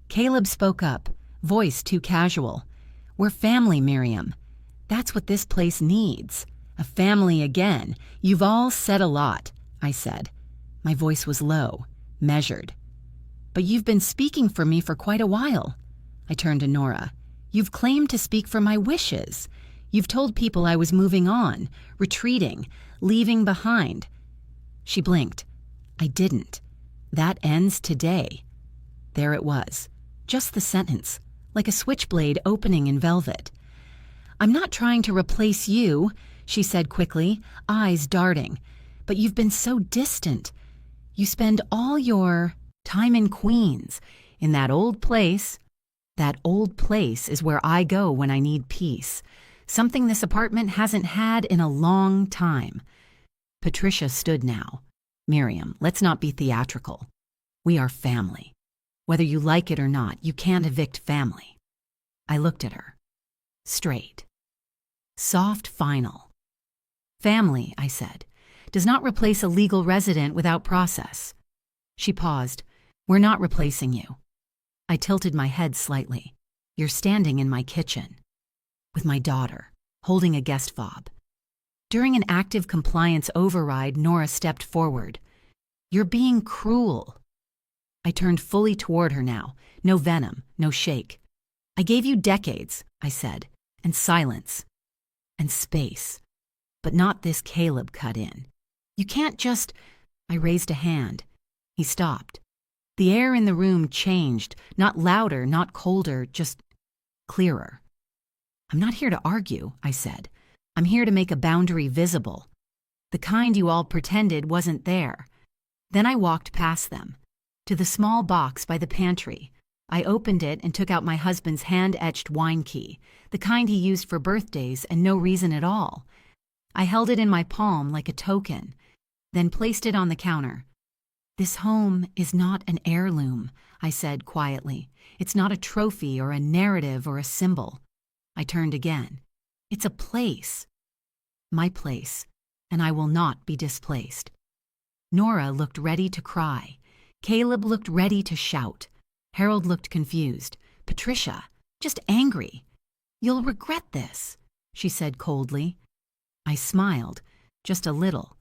Caleb spoke up, voice too casual. "We're family, Miriam. That's what this place needs. A family again. You've all said a lot," I said. My voice was low, measured. "But you've been speaking for me for quite a while." I turned to Nora. "You've claimed to speak for my wishes. You've told people I was moving on, retreating, leaving behind." She blinked. "I didn't. That ends today." There it was. Just the sentence, like a switchblade opening in velvet. "I'm not trying to replace you," she said quickly, eyes darting. "But you've been so distant. You spend all your time in Queens, in that old place. That old place is where I go when I need peace. Something this apartment hasn't had in a long time." Patricia stood now. "Miriam, let's not be theatrical. We are family. Whether you like it or not, you can't evict family." I looked at her. Straight. Soft final. "Family," I said, "does not replace a legal resident without process." She paused. "We're not replacing you." I tilted my head slightly. "You're standing in my kitchen." With my daughter, holding a guest fob. During an active compliance override, Nora stepped forward. "You're being cruel." I turned fully toward her now. No venom, no shake. "I gave you decades," I said, "and silence. And space. But not this." Caleb cut in. "You can't just—" I raised a hand. He stopped. The air in the room changed, not louder, not colder, just clearer. "I'm not here to argue," I said. "I'm here to make a boundary visible. The kind you all pretended wasn't there." Then I walked past them, to the small box by the pantry. I opened it and took out my husband's hand-etched wine key, the kind he used for birthdays and no reason at all. I held it in my palm like a token, then placed it on the counter. "This home is not an heirloom," I said quietly. "It's not a trophy or a narrative or a symbol." I turned again. "It's a place. My place, and I will not be displaced." Nora looked ready to cry. Caleb looked ready to shout. Harold looked confused. Patricia, just angry. "You'll regret this," she said coldly. I smiled, just a little.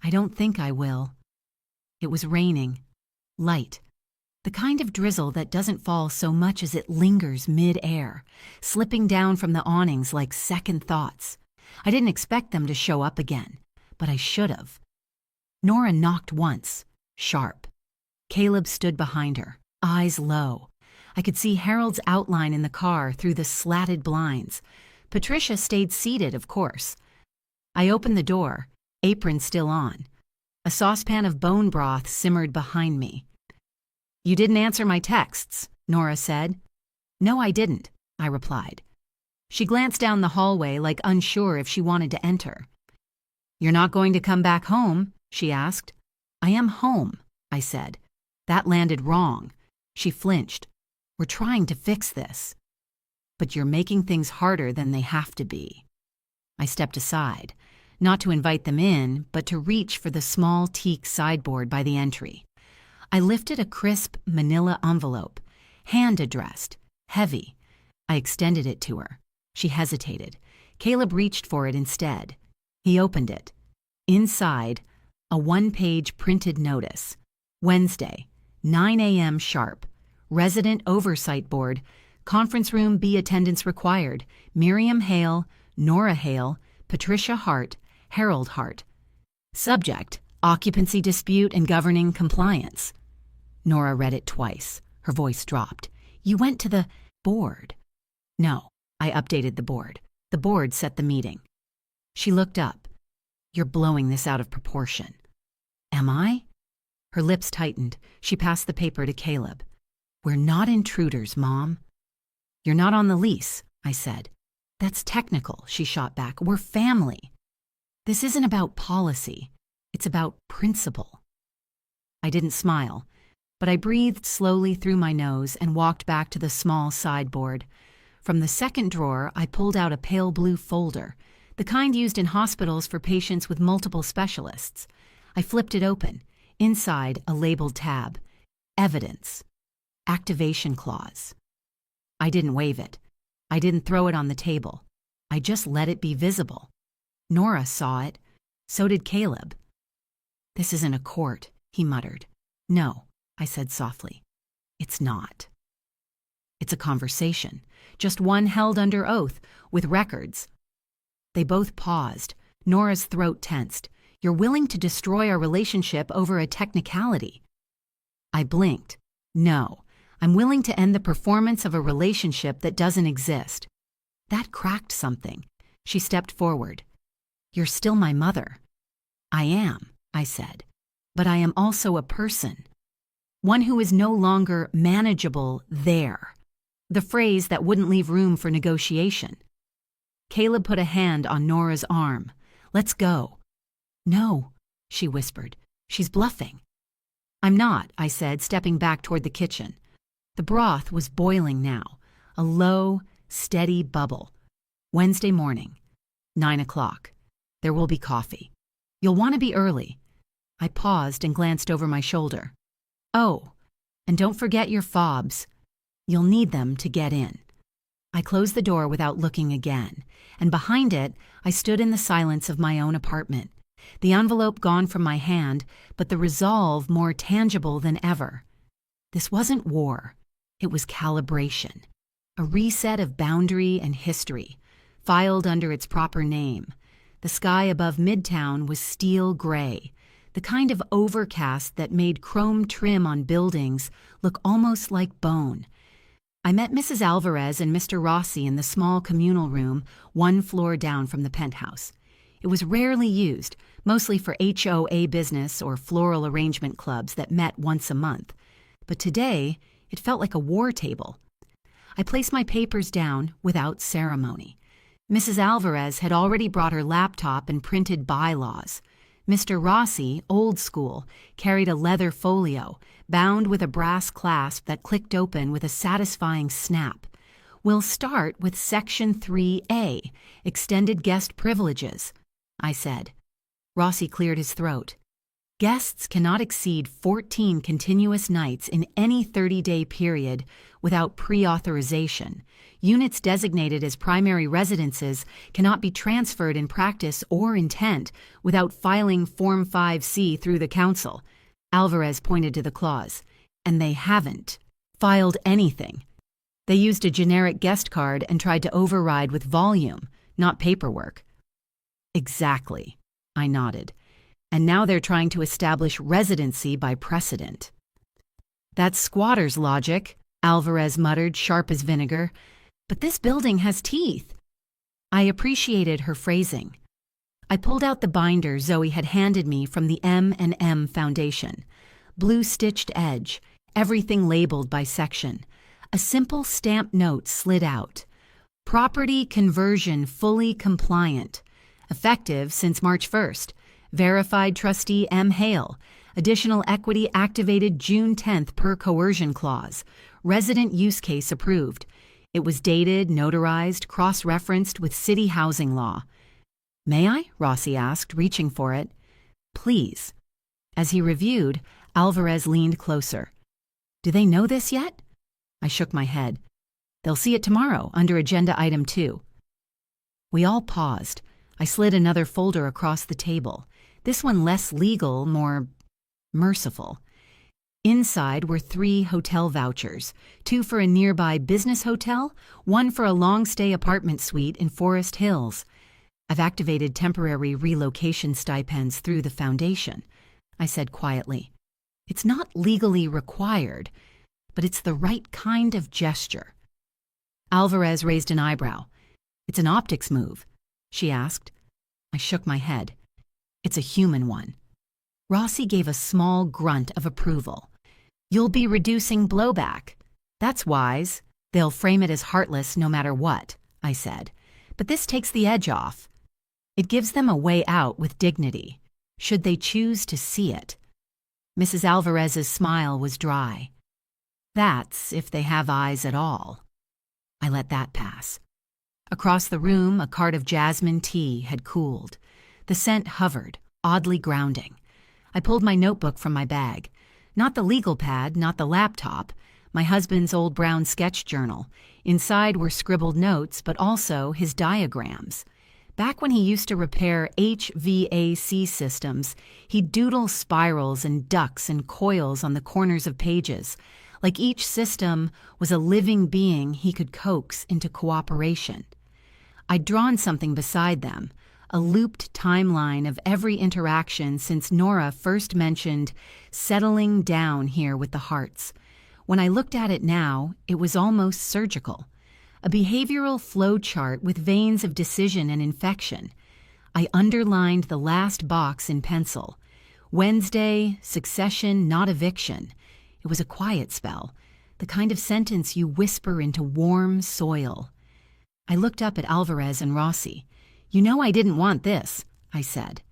"I don't think I will." It was raining. Light. The kind of drizzle that doesn't fall so much as it lingers mid-air, slipping down from the awnings like second thoughts. I didn't expect them to show up again, but I should have. Nora knocked once, sharp. Caleb stood behind her, eyes low. I could see Harold's outline in the car through the slatted blinds. Patricia stayed seated, of course. I opened the door, apron still on. A saucepan of bone broth simmered behind me. You didn't answer my texts, Nora said. No, I didn't, I replied. She glanced down the hallway like unsure if she wanted to enter. You're not going to come back home, she asked. I am home, I said. That landed wrong. She flinched. We're trying to fix this. But you're making things harder than they have to be. I stepped aside, not to invite them in, but to reach for the small teak sideboard by the entry. I lifted a crisp manila envelope, hand-addressed, heavy. I extended it to her. She hesitated. Caleb reached for it instead. He opened it. Inside, a one-page printed notice. Wednesday, 9 a.m. sharp. Resident Oversight Board. Conference Room B attendance required. Miriam Hale, Nora Hale, Patricia Hart, Harold Hart. Subject, occupancy dispute and governing compliance. Nora read it twice. Her voice dropped. You went to the board. No, I updated the board. The board set the meeting. She looked up. You're blowing this out of proportion. Am I? Her lips tightened. She passed the paper to Caleb. We're not intruders, Mom. You're not on the lease, I said. That's technical, she shot back. We're family. This isn't about policy. It's about principle. I didn't smile, but I breathed slowly through my nose and walked back to the small sideboard. From the second drawer, I pulled out a pale blue folder, the kind used in hospitals for patients with multiple specialists. I flipped it open. Inside, a labeled tab. Evidence. Activation clause. I didn't wave it. I didn't throw it on the table. I just let it be visible. Nora saw it. So did Caleb. This isn't a court, he muttered. No, I said softly. It's not. It's a conversation, just one held under oath, with records. They both paused. Nora's throat tensed. You're willing to destroy our relationship over a technicality. I blinked. No, I'm willing to end the performance of a relationship that doesn't exist. That cracked something. She stepped forward. You're still my mother. I am, I said, but I am also a person. One who is no longer manageable there. The phrase that wouldn't leave room for negotiation. Caleb put a hand on Nora's arm. Let's go. No, she whispered. She's bluffing. I'm not, I said, stepping back toward the kitchen. The broth was boiling now, a low, steady bubble. Wednesday morning, 9 o'clock. There will be coffee. You'll want to be early. I paused and glanced over my shoulder. Oh, and don't forget your fobs. You'll need them to get in. I closed the door without looking again, and behind it, I stood in the silence of my own apartment, the envelope gone from my hand, but the resolve more tangible than ever. This wasn't war. It was calibration, a reset of boundary and history, filed under its proper name. The sky above Midtown was steel gray, the kind of overcast that made chrome trim on buildings look almost like bone. I met Mrs. Alvarez and Mr. Rossi in the small communal room one floor down from the penthouse. It was rarely used, mostly for HOA business or floral arrangement clubs that met once a month. But today, it felt like a war table. I placed my papers down without ceremony. Mrs. Alvarez had already brought her laptop and printed bylaws. Mr. Rossi, old school, carried a leather folio, bound with a brass clasp that clicked open with a satisfying snap. We'll start with Section 3A, Extended Guest Privileges, I said. Rossi cleared his throat. Guests cannot exceed 14 continuous nights in any 30-day period without pre-authorization. Units designated as primary residences cannot be transferred in practice or intent without filing Form 5C through the council. Alvarez pointed to the clause. And they haven't filed anything. They used a generic guest card and tried to override with volume, not paperwork. Exactly, I nodded. And now they're trying to establish residency by precedent. That's squatter's logic, Alvarez muttered, sharp as vinegar. But this building has teeth. I appreciated her phrasing. I pulled out the binder Zoe had handed me from the M&M Foundation. Blue stitched edge, everything labeled by section. A simple stamp note slid out. Property conversion fully compliant. Effective since March 1st. Verified trustee M. Hale. Additional equity activated June 10th per coercion clause. Resident use case approved. It was dated, notarized, cross-referenced with city housing law. "May I?" Rossi asked, reaching for it. "Please." As he reviewed, Alvarez leaned closer. "Do they know this yet?" I shook my head. "They'll see it tomorrow, under Agenda Item 2. We all paused. I slid another folder across the table. This one less legal, more merciful. Inside were 3 hotel vouchers, 2 for a nearby business hotel, 1 for a long-stay apartment suite in Forest Hills. "I've activated temporary relocation stipends through the foundation," I said quietly. "It's not legally required, but it's the right kind of gesture." Alvarez raised an eyebrow. "It's an optics move?" she asked. I shook my head. "It's a human one." Rossi gave a small grunt of approval. "You'll be reducing blowback." "That's wise. They'll frame it as heartless no matter what," I said. "But this takes the edge off. It gives them a way out with dignity, should they choose to see it." Mrs. Alvarez's smile was dry. "That's if they have eyes at all." I let that pass. Across the room, a cart of jasmine tea had cooled. The scent hovered, oddly grounding. I pulled my notebook from my bag. Not the legal pad, not the laptop. My husband's old brown sketch journal. Inside were scribbled notes, but also his diagrams. Back when he used to repair HVAC systems, he'd doodle spirals and ducts and coils on the corners of pages, like each system was a living being he could coax into cooperation. I'd drawn something beside them, a looped timeline of every interaction since Nora first mentioned settling down here with the Harts. When I looked at it now, it was almost surgical. A behavioral flow chart with veins of decision and infection. I underlined the last box in pencil. Wednesday, succession, not eviction. It was a quiet spell, the kind of sentence you whisper into warm soil. I looked up at Alvarez and Rossi. "You know I didn't want this," I said.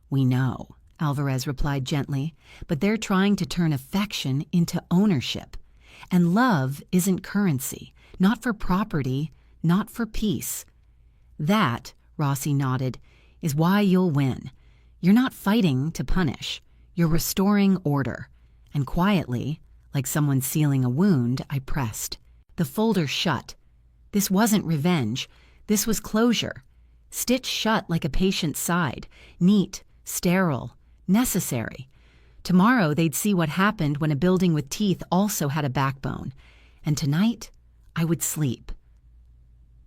"We know," Alvarez replied gently, "but they're trying to turn affection into ownership. And love isn't currency, not for property, not for peace." "That," Rossi nodded, "is why you'll win. You're not fighting to punish. You're restoring order." And quietly, like someone sealing a wound, I pressed. The folder shut. This wasn't revenge. This was closure. Stitched shut like a patient's side. Neat, sterile, necessary. Tomorrow they'd see what happened when a building with teeth also had a backbone. And tonight, I would sleep.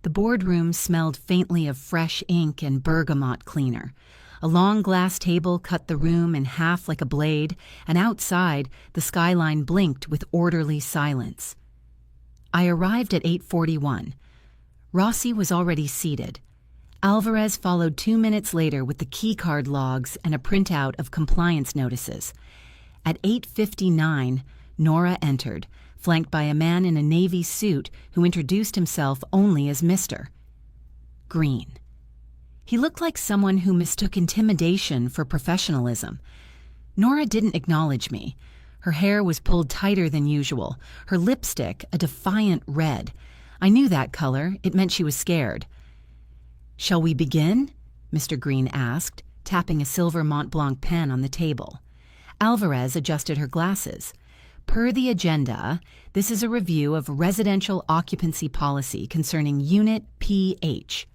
The boardroom smelled faintly of fresh ink and bergamot cleaner. A long glass table cut the room in half like a blade, and outside, the skyline blinked with orderly silence. I arrived at 8:41. Rossi was already seated. Alvarez followed 2 minutes later with the keycard logs and a printout of compliance notices. At 8:59, Nora entered, flanked by a man in a navy suit who introduced himself only as Mr. Green. He looked like someone who mistook intimidation for professionalism. Nora didn't acknowledge me. Her hair was pulled tighter than usual, her lipstick a defiant red. I knew that color. It meant she was scared. "Shall we begin?" Mr. Green asked, tapping a silver Mont Blanc pen on the table. Alvarez adjusted her glasses. "Per the agenda, this is a review of residential occupancy policy concerning Unit PH,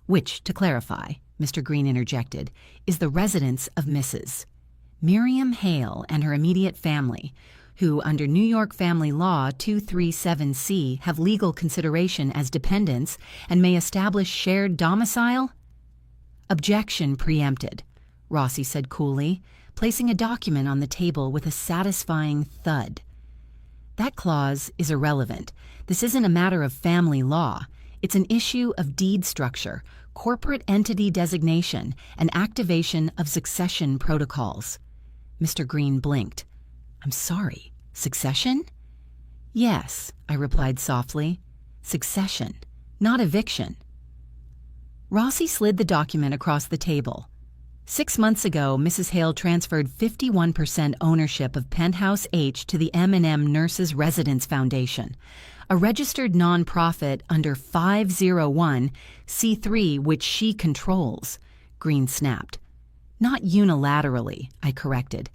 which, to clarify," Mr. Green interjected, "is the residence of Mrs. Miriam Hale and her immediate family, who, under New York Family Law 237C, have legal consideration as dependents and may establish shared domicile?" "Objection preempted," Rossi said coolly, placing a document on the table with a satisfying thud. "That clause is irrelevant. This isn't a matter of family law. It's an issue of deed structure, corporate entity designation, and activation of succession protocols." Mr. Green blinked. "I'm sorry," Succession? Yes, I replied softly. Succession, not eviction. Rossi slid the document across the table. 6 months ago, Mrs. Hale transferred 51% ownership of Penthouse H to the M&M Nurses Residence Foundation, a registered nonprofit under 501c3 which she controls, Green snapped. Not unilaterally, I corrected.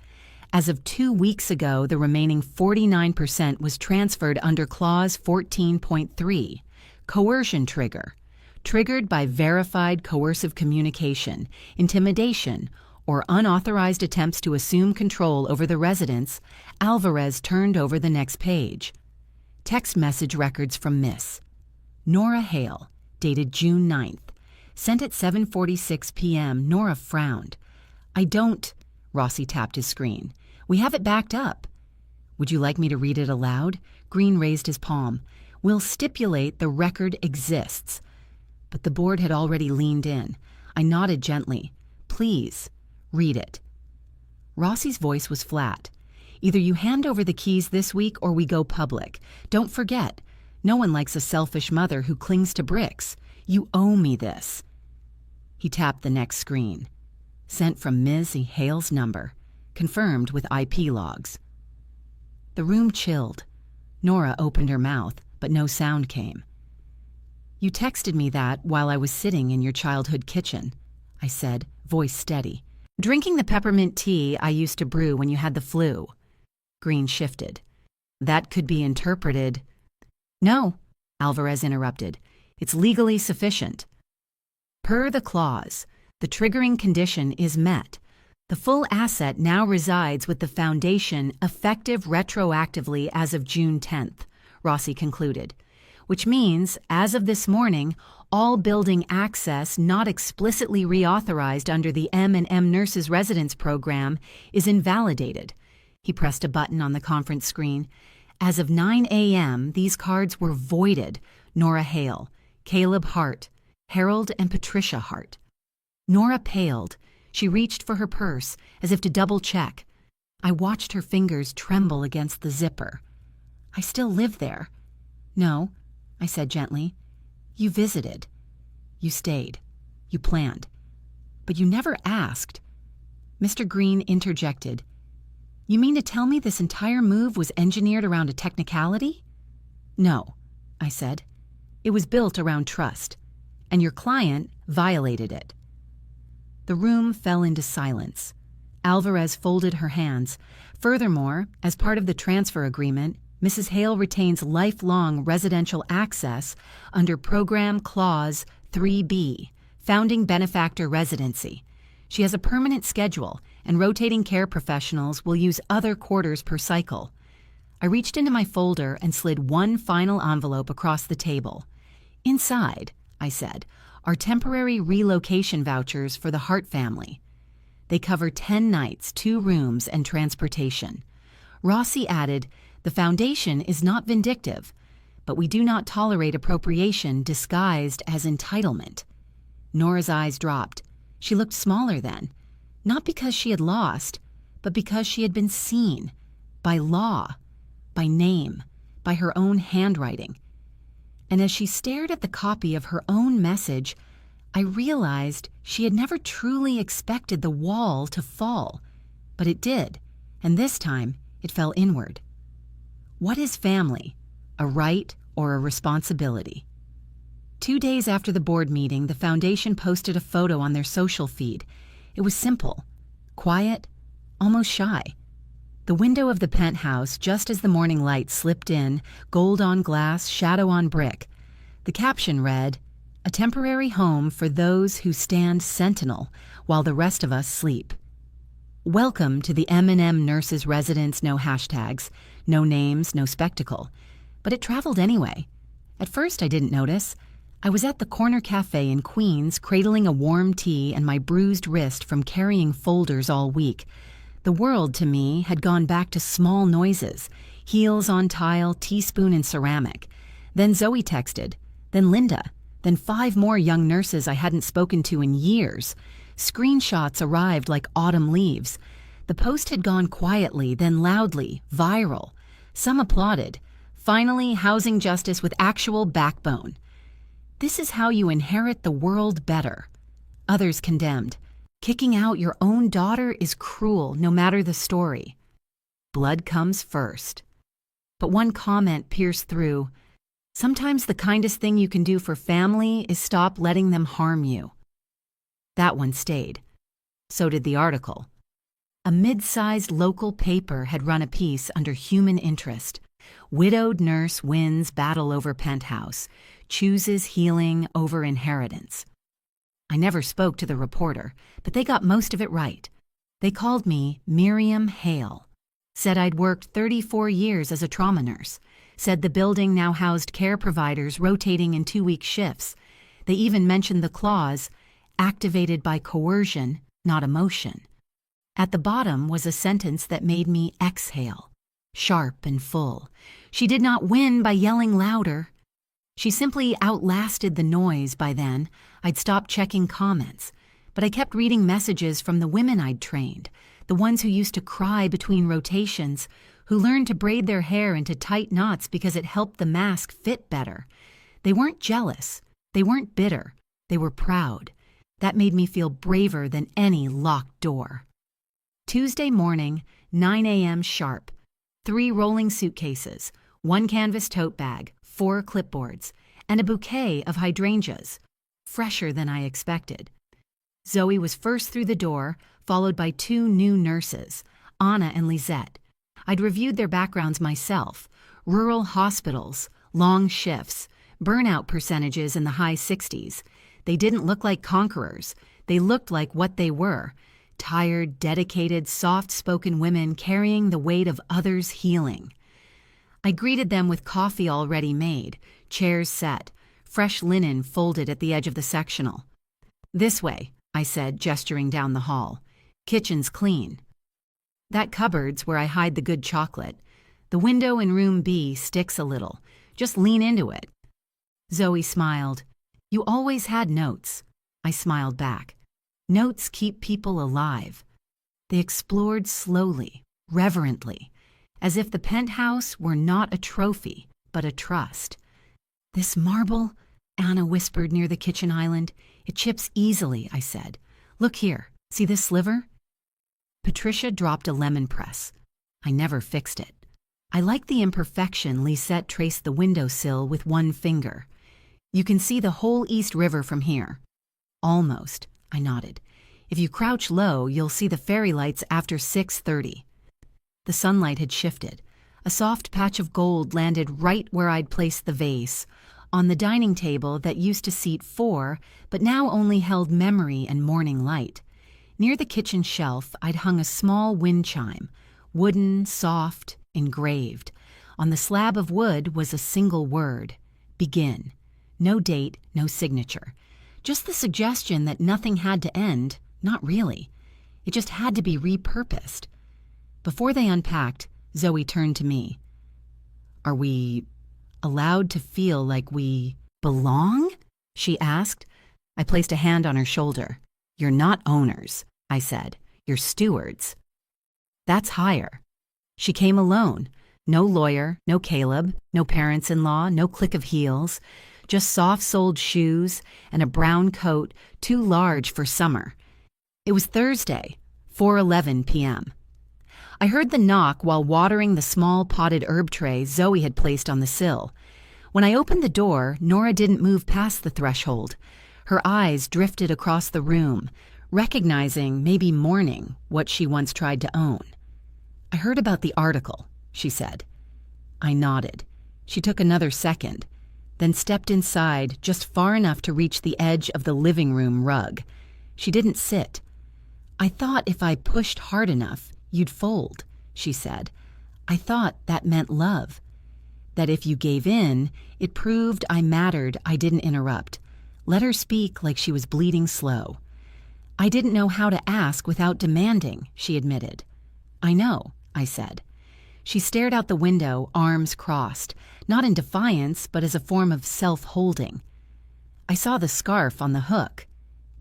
As of 2 weeks ago, the remaining 49% was transferred under Clause 14.3, coercion trigger, triggered by verified coercive communication, intimidation, or unauthorized attempts to assume control over the residence. Alvarez turned over the next page. Text message records from Miss Nora Hale, dated June 9th. Sent at 7:46 p.m., Nora frowned. I don't, Rossi tapped his screen. We have it backed up. Would you like me to read it aloud? Green raised his palm. We'll stipulate the record exists. But the board had already leaned in. I nodded gently. Please, read it. Rossi's voice was flat. Either you hand over the keys this week or we go public. Don't forget, no one likes a selfish mother who clings to bricks. You owe me this. He tapped the next screen. Sent from Ms. Hale's number. Confirmed with IP logs. The room chilled. Nora opened her mouth, but no sound came. You texted me that while I was sitting in your childhood kitchen, I said, voice steady. Drinking the peppermint tea I used to brew when you had the flu. Green shifted. That could be interpreted. No, Alvarez interrupted. It's legally sufficient. Per the clause, the triggering condition is met. The full asset now resides with the foundation effective retroactively as of June 10th, Rossi concluded, which means, as of this morning, all building access not explicitly reauthorized under the M&M Nurses Residence Program is invalidated. He pressed a button on the conference screen. As of 9 a.m., these cards were voided. Nora Hale, Caleb Hart, Harold and Patricia Hart. Nora paled. She reached for her purse, as if to double-check. I watched her fingers tremble against the zipper. I still live there. No, I said gently. You visited. You stayed. You planned. But you never asked. Mr. Green interjected. You mean to tell me this entire move was engineered around a technicality? No, I said. It was built around trust, and your client violated it. The room fell into silence. Alvarez folded her hands. Furthermore, as part of the transfer agreement, Mrs. Hale retains lifelong residential access under Program Clause 3B, Founding Benefactor Residency. She has a permanent schedule, and rotating care professionals will use other quarters per cycle. I reached into my folder and slid one final envelope across the table. Inside, I said, are temporary relocation vouchers for the Hart family. They cover 10 nights, 2 rooms, and transportation. Rossi added, the foundation is not vindictive, but we do not tolerate appropriation disguised as entitlement. Nora's eyes dropped. She looked smaller then, not because she had lost, but because she had been seen, by law, by name, by her own handwriting. And as she stared at the copy of her own message, I realized she had never truly expected the wall to fall. But it did, and this time it fell inward. What is family? A right or a responsibility? 2 days after the board meeting, the foundation posted a photo on their social feed. It was simple, quiet, almost shy. The window of the penthouse, just as the morning light slipped in, gold on glass, shadow on brick. The caption read, "A temporary home for those who stand sentinel while the rest of us sleep." Welcome to the M&M Nurses Residence, no hashtags, no names, no spectacle. But it traveled anyway. At first I didn't notice. I was at the corner cafe in Queens, cradling a warm tea and my bruised wrist from carrying folders all week. The world, to me, had gone back to small noises, heels on tile, teaspoon in ceramic. Then Zoe texted, then Linda, then 5 more young nurses I hadn't spoken to in years. Screenshots arrived like autumn leaves. The post had gone quietly, then loudly, viral. Some applauded. Finally, housing justice with actual backbone. This is how you inherit the world better. Others condemned. Kicking out your own daughter is cruel, no matter the story. Blood comes first. But one comment pierced through. Sometimes the kindest thing you can do for family is stop letting them harm you. That one stayed. So did the article. A mid-sized local paper had run a piece under human interest. Widowed nurse wins battle over penthouse, chooses healing over inheritance. I never spoke to the reporter, but they got most of it right. They called me Miriam Hale. Said I'd worked 34 years as a trauma nurse. Said the building now housed care providers rotating in 2-week shifts. They even mentioned the clause, activated by coercion, not emotion. At the bottom was a sentence that made me exhale, sharp and full. She did not win by yelling louder. She simply outlasted the noise by then. I'd stopped checking comments, but I kept reading messages from the women I'd trained, the ones who used to cry between rotations, who learned to braid their hair into tight knots because it helped the mask fit better. They weren't jealous. They weren't bitter. They were proud. That made me feel braver than any locked door. Tuesday morning, 9 a.m. sharp. 3 rolling suitcases, 1 canvas tote bag, 4 clipboards, and a bouquet of hydrangeas, fresher than I expected. Zoe was first through the door, followed by 2 new nurses, Anna and Lisette. I'd reviewed their backgrounds myself. Rural hospitals, long shifts, burnout percentages in the high 60s. They didn't look like conquerors. They looked like what they were. Tired, dedicated, soft-spoken women carrying the weight of others' healing. I greeted them with coffee already made, chairs set, fresh linen folded at the edge of the sectional. "This way," I said, gesturing down the hall. "Kitchen's clean." "That cupboard's where I hide the good chocolate. The window in room B sticks a little. Just lean into it." Zoe smiled. "You always had notes." I smiled back. Notes keep people alive. They explored slowly, reverently, as if the penthouse were not a trophy, but a trust. "This marble," Anna whispered near the kitchen island. "It chips easily," I said. "Look here, see this sliver?" Patricia dropped a lemon press. I never fixed it. I liked the imperfection Lisette traced the windowsill with 1 finger. "You can see the whole East River from here." "Almost," I nodded. "If you crouch low, you'll see the fairy lights after 6:30. The sunlight had shifted. A soft patch of gold landed right where I'd placed the vase, on the dining table that used to seat 4, but now only held memory and morning light. Near the kitchen shelf, I'd hung a small wind chime, wooden, soft, engraved. On the slab of wood was a single word, begin. No date, no signature. Just the suggestion that nothing had to end, not really. It just had to be repurposed. Before they unpacked, Zoe turned to me. "Are we allowed to feel like we belong?" she asked. I placed a hand on her shoulder. "You're not owners," I said. "You're stewards." "That's higher." She came alone. No lawyer, no Caleb, no parents-in-law, no click of heels. Just soft-soled shoes and a brown coat too large for summer. It was Thursday, 4:11 p.m. I heard the knock while watering the small potted herb tray Zoe had placed on the sill. When I opened the door, Nora didn't move past the threshold. Her eyes drifted across the room, recognizing, maybe mourning, what she once tried to own. "I heard about the article," she said. I nodded. She took another second, then stepped inside just far enough to reach the edge of the living room rug. She didn't sit. "I thought if I pushed hard enough, you'd fold," she said. "I thought that meant love. That if you gave in, it proved I mattered." I didn't interrupt. Let her speak like she was bleeding slow. "I didn't know how to ask without demanding," she admitted. "I know," I said. She stared out the window, arms crossed, not in defiance, but as a form of self-holding. "I saw the scarf on the hook."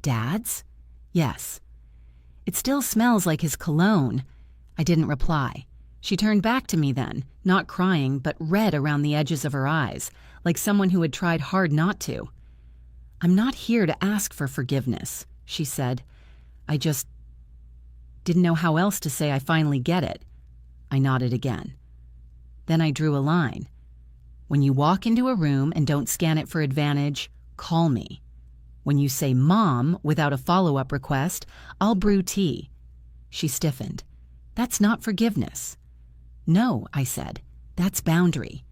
"Dad's?" "Yes." "It still smells like his cologne." I didn't reply. She turned back to me then, not crying, but red around the edges of her eyes, like someone who had tried hard not to. "I'm not here to ask for forgiveness," she said. "I just didn't know how else to say I finally get it." I nodded again. Then I drew a line. "When you walk into a room and don't scan it for advantage, call me. When you say Mom without a follow-up request, I'll brew tea." She stiffened. "That's not forgiveness." "No," I said. "That's boundary.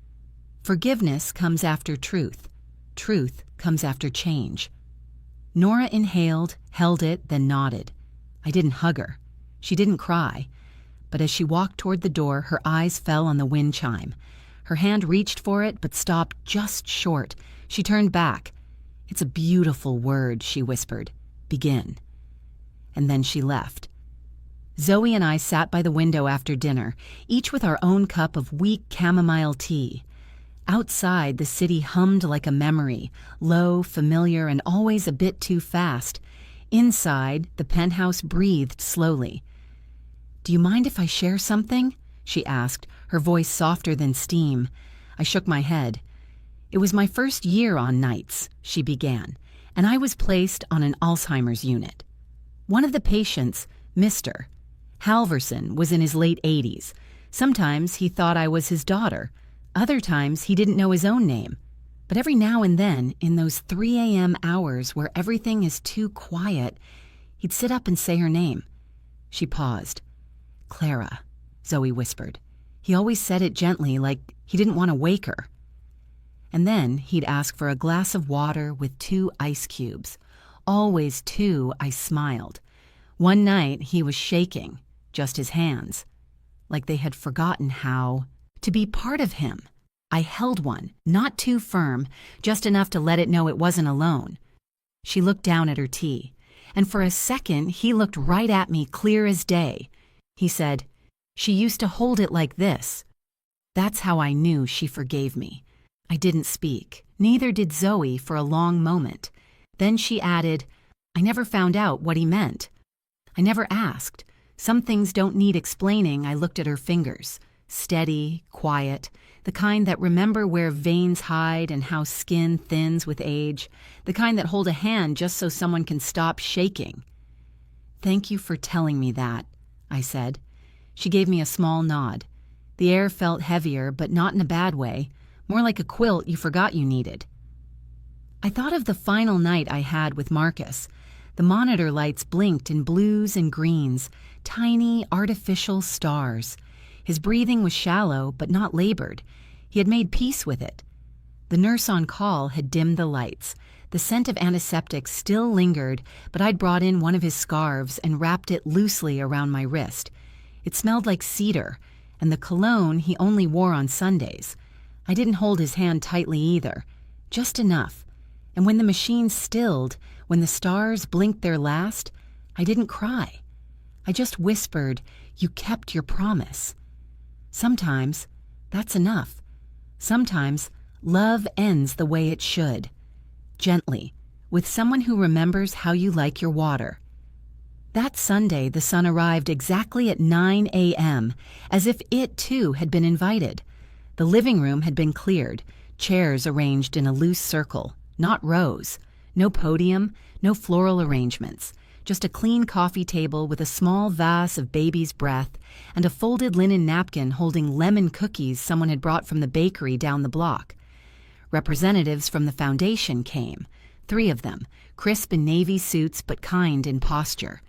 Forgiveness comes after truth. Truth comes after change." Nora inhaled, held it, then nodded. I didn't hug her. She didn't cry. But as she walked toward the door, her eyes fell on the wind chime. Her hand reached for it, but stopped just short. She turned back. "It's a beautiful word," she whispered. "Begin." And then she left. Zoe and I sat by the window after dinner, each with our own cup of weak chamomile tea. Outside, the city hummed like a memory, low, familiar, and always a bit too fast. Inside, the penthouse breathed slowly. "Do you mind if I share something?" she asked, her voice softer than steam. I shook my head. "It was my first year on nights," she began, "and I was placed on an Alzheimer's unit. One of the patients, Mr. Halverson, was in his late 80s. Sometimes he thought I was his daughter. Other times he didn't know his own name. But every now and then, in those 3 a.m. hours where everything is too quiet, he'd sit up and say her name." She paused. "Clara," Zoe whispered. He always said it gently, like he didn't want to wake her. And then he'd ask for a glass of water with 2 ice cubes. Always 2, I smiled. One night he was shaking, just his hands, like they had forgotten how to be part of him. I held one, not too firm, just enough to let it know it wasn't alone. She looked down at her tea, and for a second he looked right at me, clear as day. He said, "She used to hold it like this." That's how I knew she forgave me. I didn't speak, neither did Zoe for a long moment. Then she added, "I never found out what he meant. I never asked. Some things don't need explaining." I looked at her fingers. Steady, quiet, the kind that remember where veins hide and how skin thins with age, the kind that hold a hand just so someone can stop shaking. "Thank you for telling me that," I said. She gave me a small nod. The air felt heavier, but not in a bad way, more like a quilt you forgot you needed. I thought of the final night I had with Marcus. The monitor lights blinked in blues and greens, tiny artificial stars. His breathing was shallow, but not labored. He had made peace with it. The nurse on call had dimmed the lights. The scent of antiseptic still lingered, but I'd brought in one of his scarves and wrapped it loosely around my wrist. It smelled like cedar, and the cologne he only wore on Sundays. I didn't hold his hand tightly either, just enough. And when the machine stilled, when the stars blinked their last, I didn't cry. I just whispered, "You kept your promise." Sometimes that's enough. Sometimes love ends the way it should. Gently, with someone who remembers how you like your water. That Sunday, the sun arrived exactly at 9 a.m., as if it too had been invited. The living room had been cleared, chairs arranged in a loose circle, not rows. No podium, no floral arrangements. Just a clean coffee table with a small vase of baby's breath and a folded linen napkin holding lemon cookies someone had brought from the bakery down the block. Representatives from the foundation came, 3 of them, crisp in navy suits but kind in posture.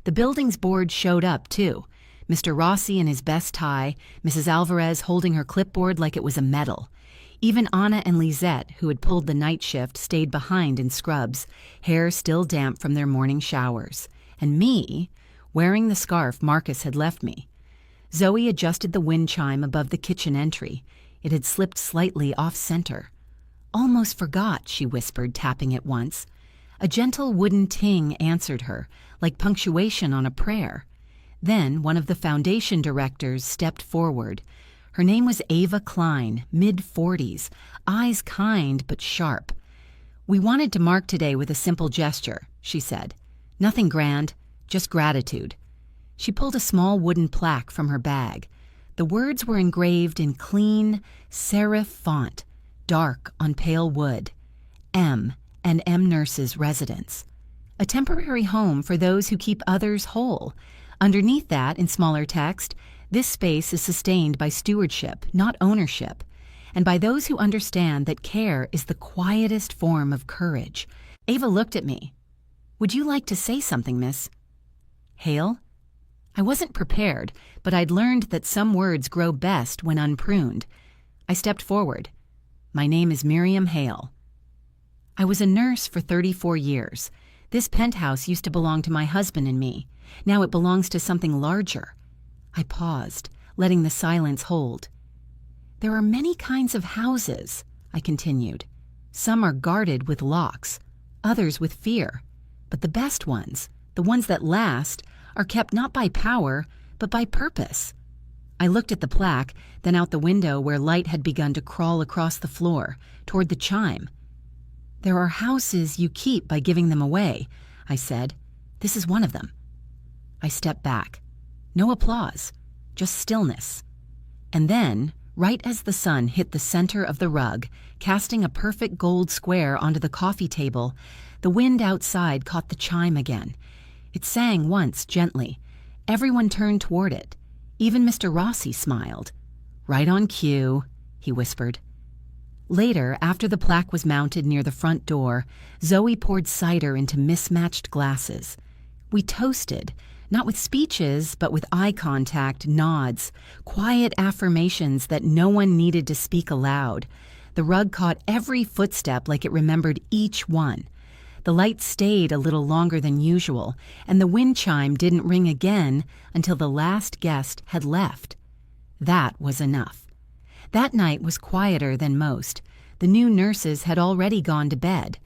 The building's board showed up, too. Mr. Rossi in his best tie, Mrs. Alvarez holding her clipboard like it was a medal. Even Anna and Lisette, who had pulled the night shift, stayed behind in scrubs, hair still damp from their morning showers. And me, wearing the scarf Marcus had left me. Zoe adjusted the wind chime above the kitchen entry. It had slipped slightly off-center. "Almost forgot," she whispered, tapping it once. A gentle wooden ting answered her, like punctuation on a prayer. Then one of the foundation directors stepped forward. Her name was Ava Klein, mid-40s, eyes kind but sharp. "We wanted to mark today with a simple gesture," she said. "Nothing grand, just gratitude." She pulled a small wooden plaque from her bag. The words were engraved in clean, serif font, dark on pale wood. M and M Nurses Residence. A temporary home for those who keep others whole. Underneath that, in smaller text, this space is sustained by stewardship, not ownership, and by those who understand that care is the quietest form of courage. Ava looked at me. "Would you like to say something, miss?" "Hale?" I wasn't prepared, but I'd learned that some words grow best when unpruned. I stepped forward. "My name is Miriam Hale." I was a nurse for 34 years. This penthouse used to belong to my husband and me. Now it belongs to something larger. I paused, letting the silence hold. "There are many kinds of houses," I continued. "Some are guarded with locks, others with fear. But the best ones, the ones that last, are kept not by power, but by purpose." I looked at the plaque, then out the window where light had begun to crawl across the floor, toward the chime. "There are houses you keep by giving them away," I said. "This is one of them." I stepped back. No applause, just stillness. And then, right as the sun hit the center of the rug, casting a perfect gold square onto the coffee table, the wind outside caught the chime again. It sang once gently. Everyone turned toward it. Even Mr. Rossi smiled. "Right on cue," he whispered. Later, after the plaque was mounted near the front door, Zoe poured cider into mismatched glasses. We toasted, not with speeches, but with eye contact, nods, quiet affirmations that no one needed to speak aloud. The rug caught every footstep like it remembered each one. The light stayed a little longer than usual, and the wind chime didn't ring again until the last guest had left. That was enough. That night was quieter than most. The new nurses had already gone to bed.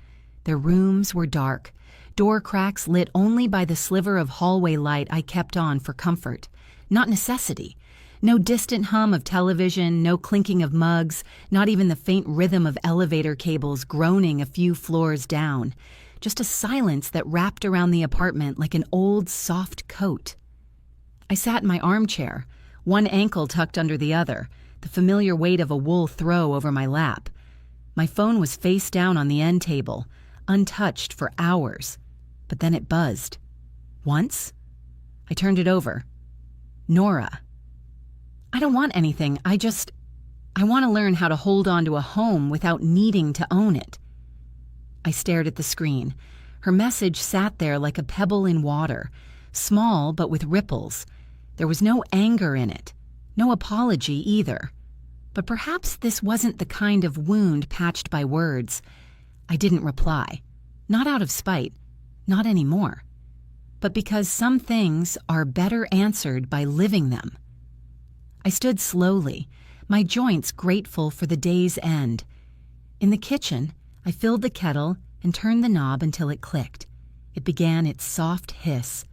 Their rooms were dark, door cracks lit only by the sliver of hallway light I kept on for comfort, not necessity. No distant hum of television, no clinking of mugs, not even the faint rhythm of elevator cables groaning a few floors down. Just a silence that wrapped around the apartment like an old, soft coat. I sat in my armchair, one ankle tucked under the other, the familiar weight of a wool throw over my lap. My phone was face down on the end table, untouched for hours. But then it buzzed. Once? I turned it over. Nora. "I don't want anything. I want to learn how to hold on to a home without needing to own it." I stared at the screen. Her message sat there like a pebble in water, small but with ripples. There was no anger in it, no apology either. But perhaps this wasn't the kind of wound patched by words. I didn't reply. Not out of spite, not anymore. But because some things are better answered by living them. I stood slowly, my joints grateful for the day's end. In the kitchen, I filled the kettle and turned the knob until it clicked. It began its soft hiss.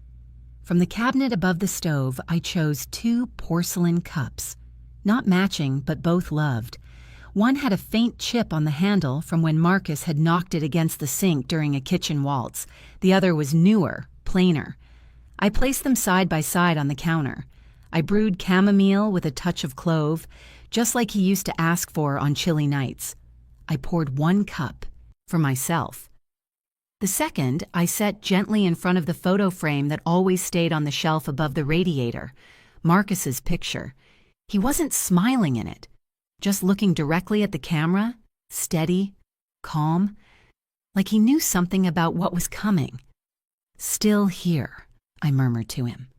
From the cabinet above the stove, I chose 2 porcelain cups. Not matching, but both loved. One had a faint chip on the handle from when Marcus had knocked it against the sink during a kitchen waltz. The other was newer, plainer. I placed them side by side on the counter. I brewed chamomile with a touch of clove, just like he used to ask for on chilly nights. I poured 1 cup for myself. The second I set gently in front of the photo frame that always stayed on the shelf above the radiator, Marcus's picture. He wasn't smiling in it, just looking directly at the camera, steady, calm, like he knew something about what was coming. "Still here," I murmured to him.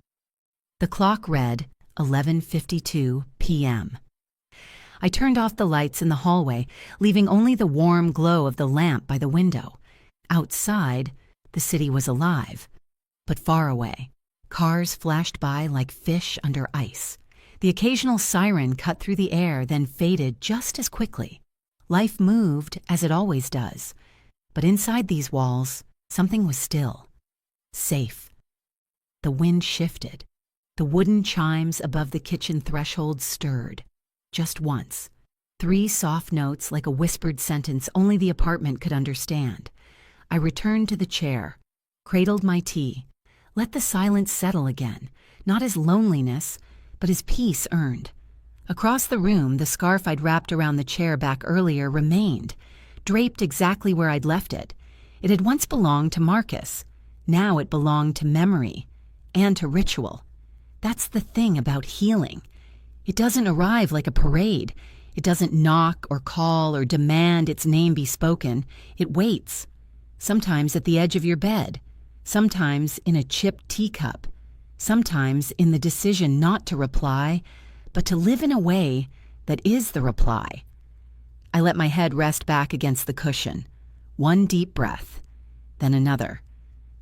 The clock read 11:52 p.m. I turned off the lights in the hallway, leaving only the warm glow of the lamp by the window. Outside, the city was alive, but far away. Cars flashed by like fish under ice. The occasional siren cut through the air, then faded just as quickly. Life moved as it always does. But inside these walls, something was still. Safe. The wind shifted. The wooden chimes above the kitchen threshold stirred. Just once. 3 soft notes like a whispered sentence only the apartment could understand. I returned to the chair, cradled my tea, let the silence settle again, not as loneliness, but as peace earned. Across the room, the scarf I'd wrapped around the chair back earlier remained, draped exactly where I'd left it. It had once belonged to Marcus. Now it belonged to memory and to ritual. That's the thing about healing. It doesn't arrive like a parade. It doesn't knock or call or demand its name be spoken. It waits. Sometimes at the edge of your bed. Sometimes in a chipped teacup. Sometimes in the decision not to reply, but to live in a way that is the reply. I let my head rest back against the cushion. One deep breath, then another.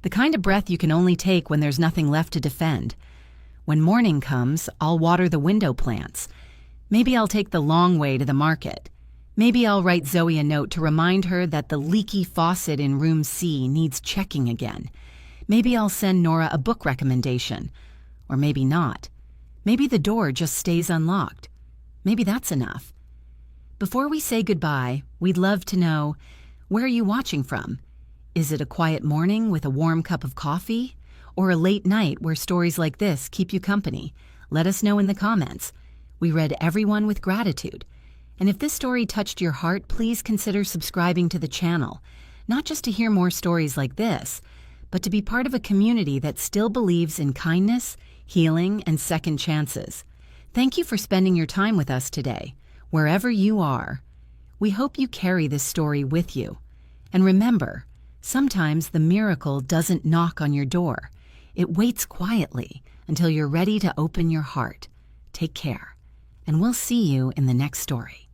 The kind of breath you can only take when there's nothing left to defend. When morning comes, I'll water the window plants. Maybe I'll take the long way to the market. Maybe I'll write Zoe a note to remind her that the leaky faucet in room C needs checking again. Maybe I'll send Nora a book recommendation. Or maybe not. Maybe the door just stays unlocked. Maybe that's enough. Before we say goodbye, we'd love to know, where are you watching from? Is it a quiet morning with a warm cup of coffee? Or a late night where stories like this keep you company? Let us know in the comments. We read everyone with gratitude. And if this story touched your heart, please consider subscribing to the channel, not just to hear more stories like this, but to be part of a community that still believes in kindness, healing, and second chances. Thank you for spending your time with us today, wherever you are. We hope you carry this story with you. And remember, sometimes the miracle doesn't knock on your door. It waits quietly until you're ready to open your heart. Take care, and we'll see you in the next story.